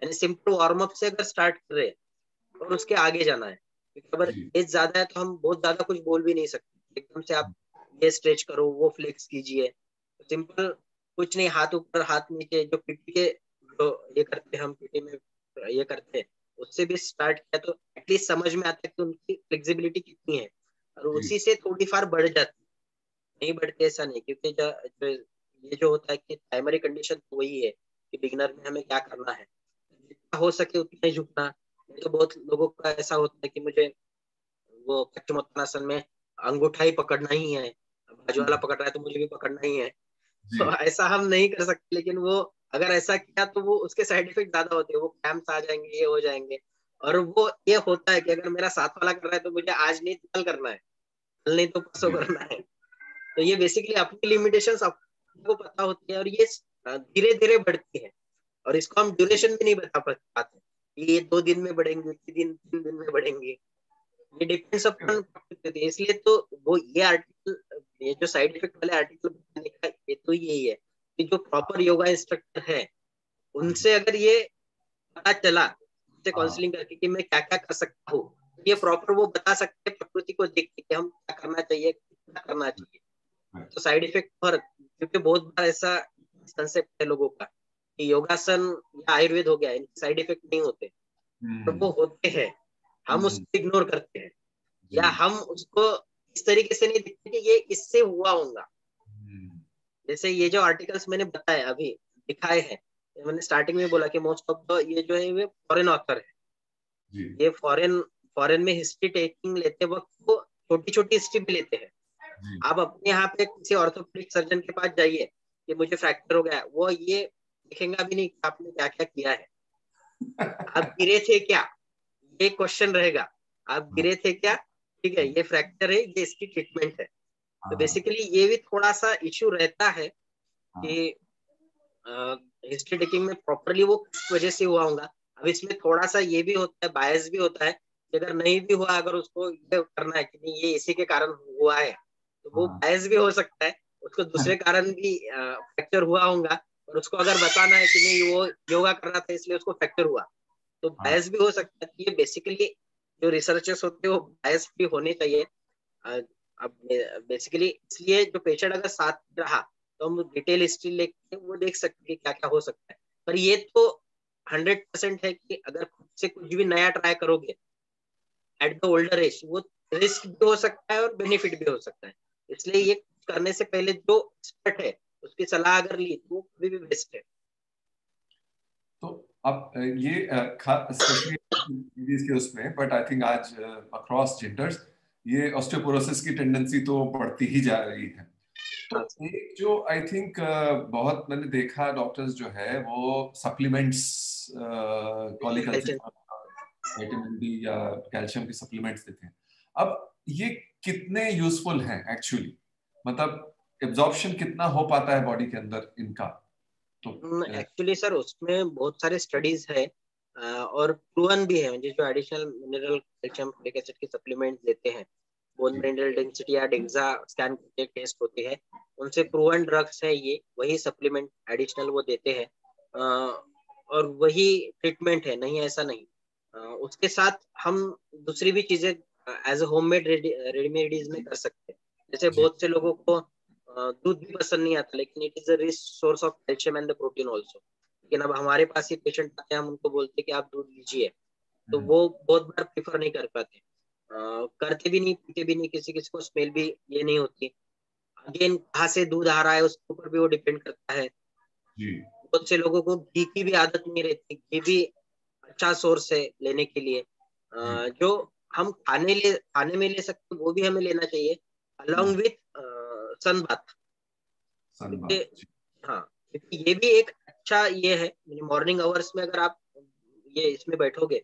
यानी सिंपल वार्म अप से अगर स्टार्ट कर रहे हैं और उसके आगे जाना है, क्योंकि अगर एज ज्यादा है तो हम बहुत ज्यादा कुछ बोल भी नहीं सकते। एकदम से आप ये स्ट्रेच करो, वो फ्लेक्स कीजिए, तो सिंपल कुछ नहीं, हाथ ऊपर हाथ नीचे, जो पीटी के जो ये करते हैं हम पीटी में ये करते हैं, उससे भी स्टार्ट किया तो एटलीस्ट समझ में आता है कि उनकी फ्लेक्सिबिलिटी कितनी है, और उसी से थोड़ी फार बढ़ जाती, नहीं बढ़ती ऐसा नहीं। क्योंकि ये जो होता है कि प्राइमरी कंडीशन तो वही है कि बिगिनर में हमें क्या करना है, जितना हो सके उतना ही झुकना। नहीं तो बहुत लोगों का ऐसा होता है कि मुझे वो पश्चिमोत्तानासन में अंगूठा ही पकड़ना ही है, बाजू वाला पकड़ रहा है तो मुझे भी पकड़ना ही है। तो ऐसा हम नहीं कर सकते, लेकिन वो अगर ऐसा किया तो वो उसके साइड इफेक्ट ज्यादा होते हैं, वो क्रैम्प्स आ जाएंगे, ये हो जाएंगे। और वो ये होता है कि अगर मेरा साथ वाला कर रहा है तो मुझे आज नहीं कल करना है, कल नहीं तो परसों करना है। तो ये बेसिकली अपनी लिमिटेशंस आपको पता होती है, और ये धीरे धीरे बढ़ती है, और इसको हम ड्यूरेशन भी नहीं बता पाते, ये 2 दिन में बढ़ेंगे, 3 दिन में बढ़ेंगे, ये डिपेंड्स अपॉन। इसलिए तो वो ये आर्टिकल, ये जो साइड इफेक्ट वाले आर्टिकल बताने का ये तो यही है कि जो प्रॉपर योगा इंस्ट्रक्टर है उनसे अगर ये पता चला, उनसे काउंसलिंग करके कि मैं क्या क्या कर सकता हूँ, ये प्रॉपर वो बता सकते हैं प्रकृति को देख के कि हम क्या करना चाहिए, क्या करना चाहिए। तो साइड इफेक्ट पर, क्योंकि बहुत बार ऐसा कंसेप्ट है लोगों का कि योगासन या आयुर्वेद हो गया, इनके साइड इफेक्ट नहीं होते, तो वो होते हैं, हम उसको इग्नोर करते हैं, या हम उसको इस तरीके से नहीं देखते कि ये इससे हुआ होगा। जैसे ये जो आर्टिकल्स मैंने बताए अभी दिखाए हैं, मैंने स्टार्टिंग में बोला कि मोस्ट ऑफ द ये जो है वे फॉरेन ऑथर है। ये फॉरेन में हिस्ट्री टेकिंग लेते वक्त वो छोटी छोटी हिस्ट्री भी लेते हैं। आप अपने यहाँ पे किसी ऑर्थोपेडिक सर्जन के पास जाइए कि मुझे फ्रैक्चर हो गया, वो ये देखेगा भी नहीं कि आपने क्या क्या किया है, आप गिरे थे क्या, ये क्वेश्चन रहेगा, आप गिरे थे क्या, ठीक है, ये फ्रैक्चर है, ये इसकी ट्रीटमेंट है। तो बेसिकली ये भी थोड़ा सा इश्यू रहता है कि हिस्ट्री टेकिंग में प्रॉपरली वो किस वजह से हुआ होगा। अब इसमें थोड़ा सा ये भी होता है, बायस भी होता है कि अगर नहीं भी हुआ, अगर उसको ये करना है कि नहीं ये इसी के कारण हुआ है, तो वो बायस भी हो सकता है, उसको दूसरे कारण भी फ्रैक्चर हुआ होगा, और उसको अगर बताना है कि नहीं वो योगा कर रहा था इसलिए उसको फ्रैक्चर हुआ, तो बायस भी हो सकता है। ये बेसिकली जो रिसर्चर्स होते हैं वो बायस भी होने चाहिए। अब बेसिकली इसलिए जो पेशेंट अगर साथ रहा तो हम डिटेल हिस्ट्री लेके वो देख सकते हैं क्या क्या हो सकता है। पर ये तो 100% है कि अगर खुद से कुछ भी नया ट्राई करोगे एट द ओल्डर एज, वो रिस्क भी हो सकता है और बेनिफिट भी हो सकता है। इसलिए ये करने से पहले जो एक्सपर्ट है उसके उसकी सलाह अगर ली तो वो कभी भी बेस्ट है। तो अब ये स्पेशली के उसमें, बट आई थिंक आज अक्रॉस जेंडर्स ये ऑस्टियोपोरोसिस की टेंडेंसी तो बढ़ती ही जा रही है। तो एक जो आई थिंक बहुत मैंने देखा डॉक्टर्स जो है वो सप्लीमेंट्स, कॉलिकल्सिक विटामिन डी या कैल्शियम की सप्लीमेंट्स देते हैं। अब ये कितने यूजफुल हैं एक्चुअली, मतलब एब्जॉर्प्शन कितना हो पाता है बॉडी के अंदर इनका? तो एक्चुअली सर उसमें बहुत सारे स्टडीज है और प्रूवन भी है, जो additional mineral calcium folic acid की सप्लीमेंट देते हैं, बोन मिनरल डेंसिटी या डेक्सा स्कैन टेस्ट होती है, उनसे प्रूवन ड्रग्स है ये, वही सप्लीमेंट एडिशनल वो देते हैं और वही ट्रीटमेंट है, नहीं ऐसा नहीं। उसके साथ हम दूसरी भी चीजें एज ए होममेड रेडीमेडीज में कर सकते हैं। जैसे बहुत से लोगों को दूध भी पसंद नहीं आता, लेकिन it is a rich source of calcium and the protein also. लेकिन अब हमारे पास ही पेशेंट आते हैं, हम उनको बोलते हैं कि आप दूध लीजिए, तो वो बहुत बार प्रेफर नहीं कर पाते, करते भी नहीं, पीते भी नहीं, किसी किसी को स्मेल भी ये नहीं होती। अगेन कहाँ से दूध आ रहा है उसके ऊपर भी वो डिपेंड करता है। बहुत से लोगों को घी की भी आदत नहीं रहती, घी भी अच्छा सोर्स है लेने के लिए, जो हम खाने में ले सकते वो भी हमें लेना चाहिए अलॉन्ग विथ सन बाथ। हाँ, क्योंकि ये भी एक अच्छा ये है, मॉर्निंग आवर्स में अगर आप ये इसमें बैठोगे,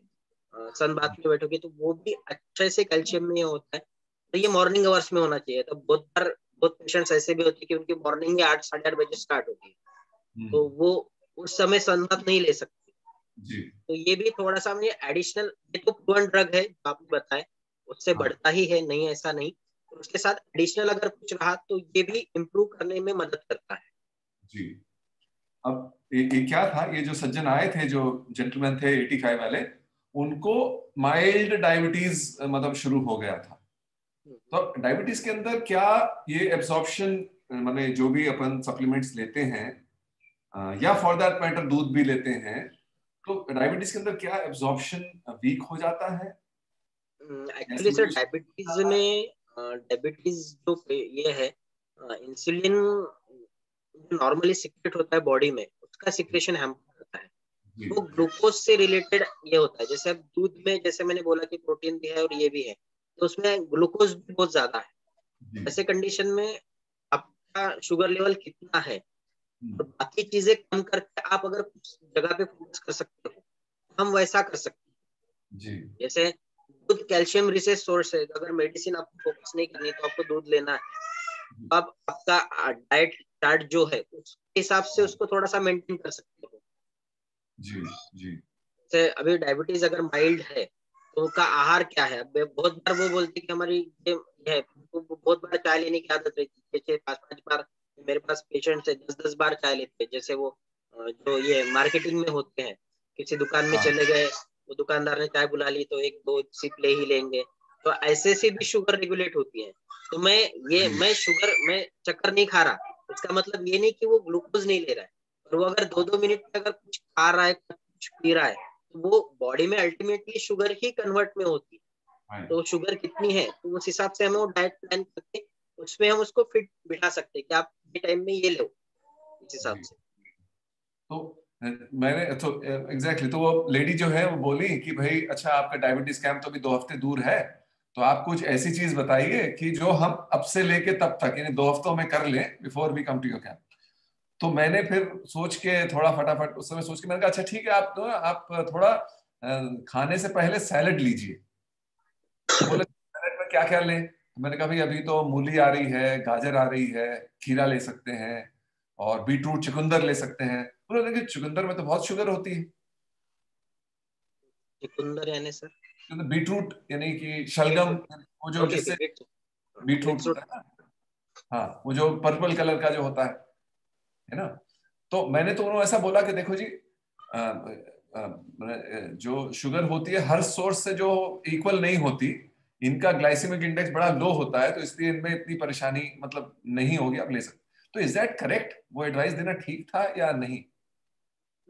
सन बाथ में बैठोगे, तो वो भी अच्छे से कैल्शियम में होता है। तो ये मॉर्निंग आवर्स में होना चाहिए। तो बहुत पेशेंट्स ऐसे भी होते हैं कि उनकी मॉर्निंग 8 साढ़े 8 बजे स्टार्ट होती है, तो वो उस समय सन बाथ नहीं ले सकते जी। तो ये भी थोड़ा सा मुझे एडिशनल, ये तो प्रूवन ड्रग है जो आपने बताया, उससे बढ़ता ही है, नहीं ऐसा नहीं, उसके साथ एडिशनल अगर कुछ रहा तो ये भी इम्प्रूव करने में मदद करता है जी। अब ये क्या था, ये जो सज्जन आए थे, जो जेंटलमैन थे 85 वाले, उनको माइल्ड डायबिटीज मतलब शुरू हो गया था। तो डायबिटीज के अंदर क्या ये एब्जॉर्प्शन, माने जो भी अपन सप्लीमेंट्स लेते हैं या फॉर दैट मैटर दूध भी लेते हैं, तो डायबिटीज के अंदर क्या एब्जॉर्प्शन वीक हो जाता है? एक्चुअली सर डायबिटीज जो ये है, इंसुलिन नॉर्मली सिक्रेट होता है बॉडी में, उसका सिक्रेशन हम होता है, वो ग्लूकोज से रिलेटेड ये होता है। जैसे अब दूध में, जैसे मैंने बोला कि प्रोटीन भी है और ये भी है, तो उसमें ग्लूकोज भी बहुत ज्यादा है। ऐसे कंडीशन में आपका शुगर लेवल कितना है और बाकी चीजें कम करके आप अगर कुछ जगह पे फोकस कर सकते हो, हम वैसा कर सकते हैं जी। जैसे दूध कैल्शियम रिच सोर्स है, अगर मेडिसिन आपको फोकस नहीं करनी तो आपको दूध लेना है, तो आप आपका डाइट चार्ट जो है उसके हिसाब से उसको थोड़ा सा मेंटेन कर सकते हो जी जी। जैसे अभी डायबिटीज अगर माइल्ड है तो उनका आहार क्या है? बहुत बार वो बोलते कि हमारी ये है, तो बहुत बार चाय लेने की आदत रहती है, जैसे 5-5 बार, मेरे पास पेशेंट है 10-10 बार चाय लेते हैं। जैसे वो जो ये मार्केटिंग में होते हैं, किसी दुकान में चले गए, वो दुकानदार ने चाय बुला ली तो 1-2 सिप ले ही लेंगे, तो ऐसे से भी शुगर रेगुलेट होती है। तो मैं शुगर में चक्कर नहीं खा रहा, इसका मतलब ये नहीं कि वो ग्लूकोज नहीं ले रहा है, और वो अगर 2-2 मिनट में अगर कुछ खा रहा है, कुछ पी रहा है, तो वो बॉडी में अल्टीमेटली शुगर ही कन्वर्ट में होती है। तो शुगर कितनी है तो उस हिसाब से हमें वो डाइट प्लान करके उसमें हम उसको फिट बिठा सकते हैं कि आप ये टाइम में ये लो, इस हिसाब से। तो मैंने तो एग्जैक्टली तो वो लेडी जो है वो बोली कि भाई अच्छा, आपका डायबिटीज कैंप तो भी 2 हफ्ते दूर है, तो आप कुछ ऐसी चीज बताइए कि जो हम अब से लेके तब तक यानी 2 हफ्तों में कर लें, before we come to your camp. तो मैंने फिर सोच के थोड़ा फटाफट उस समय सोच के मैंने कहा अच्छा ठीक है, आप थोड़ा खाने से पहले सैलेड लीजिए। तो बोले सैलेड में क्या क्या लें? तो मैंने कहा भाई अभी तो मूली आ रही है, गाजर आ रही है, खीरा ले सकते हैं और बीटरूट चुकंदर ले सकते हैं। बोले कि चुकंदर में तो बहुत शुगर होती है। चुकंदर यानी सर? बीटरूट यानी कि शलगम, वो जो जिससे बीटरूट होता है ना, हाँ, वो जो पर्पल कलर का जो होता है ना। तो मैंने तो उन्होंने ऐसा बोला कि देखो जी, जो शुगर होती है हर सोर्स से जो इक्वल नहीं होती, इनका ग्लाइसेमिक इंडेक्स बड़ा लो होता है, तो इसलिए इनमें इतनी परेशानी मतलब नहीं होगी, आप ले सकते। तो इज दैट करेक्ट? वो एडवाइस देना ठीक था या नहीं?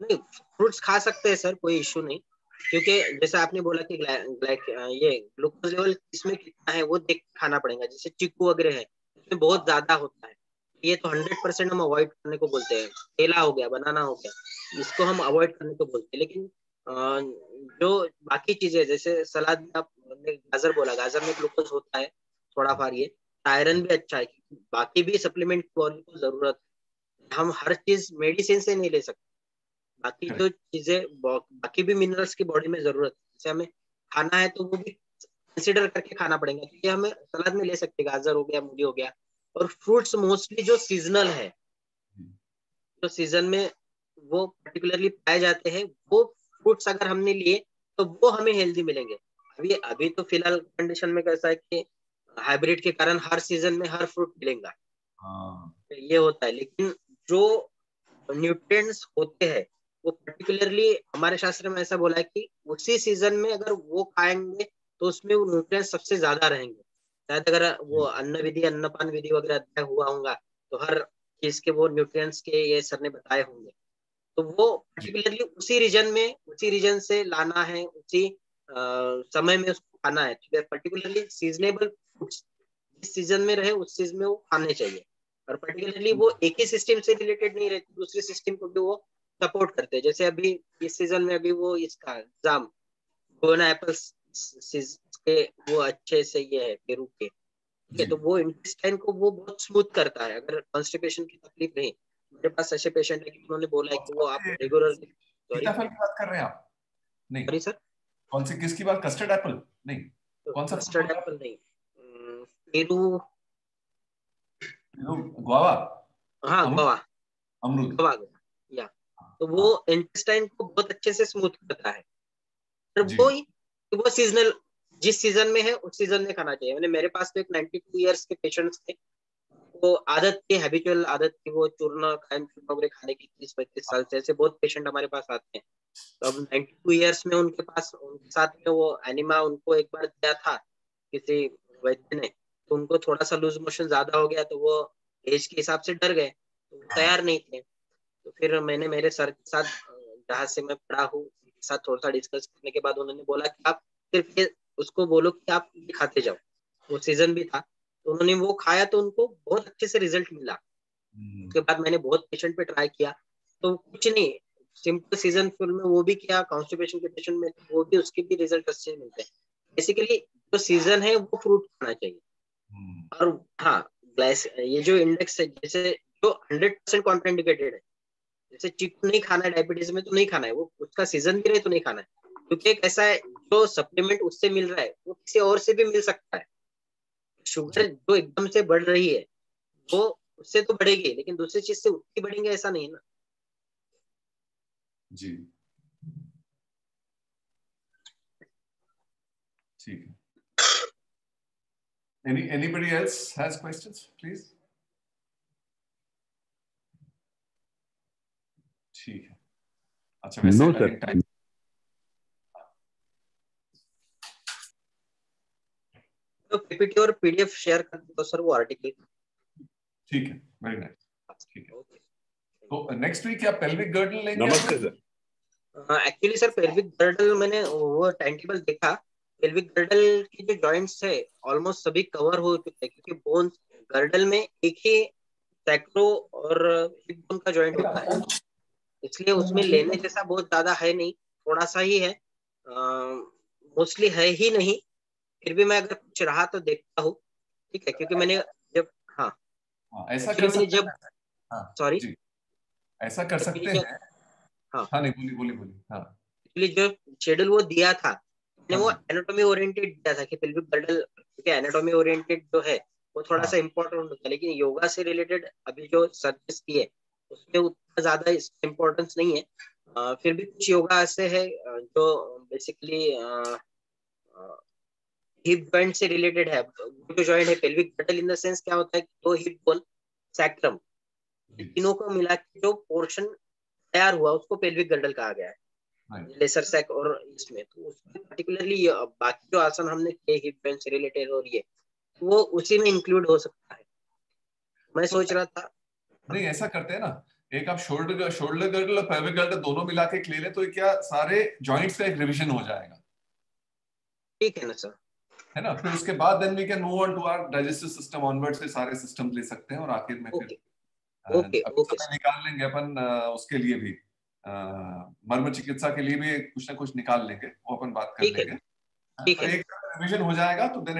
नहीं, फ्रूट्स खा सकते हैं सर, कोई इश्यू नहीं, क्योंकि जैसे आपने बोला कि ये ग्लूकोज लेवल इसमें कितना है वो देख खाना पड़ेगा। जैसे चीकू वगैरह है, इसमें बहुत ज्यादा होता है, ये तो 100% हम अवॉइड करने को बोलते हैं। केला हो गया, बनाना हो गया, इसको हम अवॉइड करने को बोलते हैं। लेकिन जो बाकी चीजें जैसे सलाद में आपने गाजर बोला, गाजर में ग्लूकोज होता है थोड़ा फार, ये आयरन भी अच्छा है। बाकी भी सप्लीमेंट की बॉडी को जरूरत है, हम हर चीज मेडिसिन से नहीं ले सकते। बाकी जो चीजें बाकी भी मिनरल्स की बॉडी में जरूरत है, जैसे हमें खाना है तो वो भी कंसिडर करके खाना पड़ेगा। क्योंकि हमें सलाद में ले सकते, गाजर हो गया, मूली हो गया, और फ्रूट्स मोस्टली जो सीजनल है, जो सीजन में वो पर्टिकुलरली पाए जाते हैं, वो फ्रूट्स अगर हमने लिए तो वो हमें हेल्दी मिलेंगे। अभी अभी तो फिलहाल कंडीशन में कैसा है कि हाइब्रिड के कारण हर सीजन में हर फ्रूट मिलेगा, ये होता है। लेकिन जो न्यूट्रिएंट्स होते हैं वो पर्टिकुलरली हमारे शास्त्र में ऐसा बोला है कि उसी सीजन में अगर वो खाएंगे तो उसमें वो न्यूट्रिएंट्स सबसे ज्यादा रहेंगे। शायद अगर वो अन्न विधि, अन्नपान विधि वगैरह अध्याय हुआ होगा तो हर चीज के वो न्यूट्रिएंट्स के ये सर ने बताए होंगे। तो वो पर्टिकुलरली उसी रीजन में, उसी रीजन से लाना है, उसी समय में उसको खाना है। तो पर्टिकुलरली सीजनेबल फ्रूट्स जिस सीजन में रहे उस सीजन में वो खाने चाहिए। और पर्टिकुलरली वो एक ही सिस्टम से रिलेटेड नहीं रहती, दूसरे सिस्टम को भी वो सपोर्ट करते हैं। जैसे अभी इस सीजन में अभी वो इसका जाम, गोना एप्पल्स के वो अच्छे से ये है पेरू के, ठीक है। तो वो इंटेस्टाइन को वो बहुत स्मूथ करता है। अगर कॉन्स्टिपेशन की तकलीफ नहीं, मेरे पास ऐसे पेशेंट है कि उन्होंने बोला है कि वो आप रेगुलरली। सॉरी, सीताफल की बात कर रहे हैं आप? नहीं, सॉरी सर, कौन सी, किसकी बात? Custard Apple? नहीं, कौन सा कस्टर्ड एप्पल नहीं, पेरू, गुआवा, हाँ गुआवा, अमरूद। गुआवा या, तो वो इंटेस्टाइन को बहुत अच्छे से स्मूथ करता है। और वो सीजनल, जिस सीजन में है उस सीजन में खाना चाहिए। मैंने, मेरे पास तो एक 92 इयर्स के पेशेंट्स थे, वो आदत की, हैबिचुअल आदत की, वो चूर्ण खान वगैरह खाने की 30-35 साल से, ऐसे बहुत पेशेंट हमारे पास आते हैं। तो अब 92 इयर्स में उनके पास, उनके साथ में वो एनिमा उनको एक बार दिया था किसी वैद्य ने, तो उनको थोड़ा सा लूज मोशन ज्यादा हो गया, तो वो एज के हिसाब से डर गए, तो वो तैयार नहीं थे। तो फिर मैंने मेरे सर के साथ, जहाँ से मैं पढ़ा हूँ, उनके साथ थोड़ा सा डिस्कस करने के बाद उन्होंने बोला कि आप सिर्फ ये उसको बोलो कि आप ये खाते जाओ। वो सीजन भी था तो उन्होंने वो खाया, तो उनको बहुत अच्छे से रिजल्ट मिला। उसके बाद मैंने बहुत पेशेंट पे ट्राई किया, तो कुछ नहीं, सिंपल सीजन फुल में वो भी किया, कॉन्स्टिपेशन के पेशेंट में वो भी, उसके भी रिजल्ट अच्छे मिलते हैं। बेसिकली जो सीजन है वो फ्रूट खाना चाहिए। और हाँ, ग्लाइस ये जो इंडेक्स है, जैसे जो 100% कॉन्ट्राइंडिकेटेड है, जैसे चीकू नहीं खाना है डायबिटीज में तो नहीं खाना है, वो उसका सीजन भी रहे तो नहीं खाना है। क्योंकि एक ऐसा है, जो सप्लीमेंट उससे मिल रहा है वो किसी और से भी मिल सकता है। शुगर जो एकदम से बढ़ रही है वो उससे तो बढ़ेगी, लेकिन दूसरी चीज से उतनी बढ़ेंगे ऐसा नहीं ना। जी, ठीक है। Anybody else has questions, please? ठीक है, अच्छा वैसे No, sir. टाइम, तो पीपीटी और पीडीएफ शेयर कर दो सर, वो आर्टिकल। ठीक है, वेरी नाइस, ठीक है। ओके, तो नेक्स्ट वीक क्या पेल्विक गर्डल लेंगे? नमस्ते sir. Actually sir pelvic girdle मैंने वो टाइम टेबल देखा, पेल्विक गर्डल की जो जॉइंट्स है ऑलमोस्ट सभी कवर हो चुके हैं, क्योंकि बोन्स गर्डल में एक ही सैक्रो और हिप बोन का जॉइंट होता है, इसलिए उसमें लेने जैसा बहुत ज्यादा है नहीं, थोड़ा सा ही है, मोस्टली है ही नहीं। फिर भी मैं अगर कुछ रहा तो देखता हूँ, ठीक है। क्योंकि मैंने जब, हाँ, ऐसा एक्चुअली कर मैंने सकते जब, हैं। हाँ सॉरी, जी, ऐसा कर सकते एक्चुअली हैं। हाँ, हाँ नहीं, बोलिए बोलिए बोलिए। हाँ एक्चुअली जो शेड्यूल वो दिया था मैंने, हाँ वो जी, एनाटॉमी ओरिएंटेड दिया था कि पेल्विक गर्डल, क्योंकि एनाटॉमी ओरिएंटेड जो है वो थोड़ा हाँ सा इम्पोर्टेंट होता है। लेकिन योगा से रिलेटेड अभी जो सर्विस की है उसमें उतना ज्यादा इसका इम्पोर्टेंस नहीं है। फिर भी कुछ योगा ऐसे है जो बेसिकली हिप जॉइंट से रिलेटेड है। वो जो जॉइंट है pelvic girdle in the sense क्या होता है कि दो हिप बोन, सैक्रम, इन जी, तीनों को मिला के जो पोर्शन तैयार हुआ उसको पेल्विक गर्डल कहा गया है, राइट। लेसर सैक और इसमें। तो उसमें पर्टिकुलरली बाकी जो आसन हमने किए हिप जॉइंट से रिलेटेड और ये, वो उसी में इंक्लूड हो सकता है। मैं तो सोच रहा था, नहीं, ऐसा करते हैं ना, एक आप शोल्डर गर्डल और पेल्विक गर्डल दोनों मिला के ले लें, तो ये क्या सारे जॉइंट्स का एक रिवीजन हो जाएगा, ठीक है ना सर। है ना? फिर उसके बाद then we can move on to our digestive system onward से सारे सिस्टम ले सकते हैं, और आखिर में फिर ओके, ओके अभी ओके समय निकाल लेंगे अपन उसके लिए भी, मर्म चिकित्सा के लिए भी कुछ ना कुछ निकाल लेंगे, वो अपन बात कर ठीक है लेंगे। ठीक तो है एक रिविजन हो जाएगा तो देन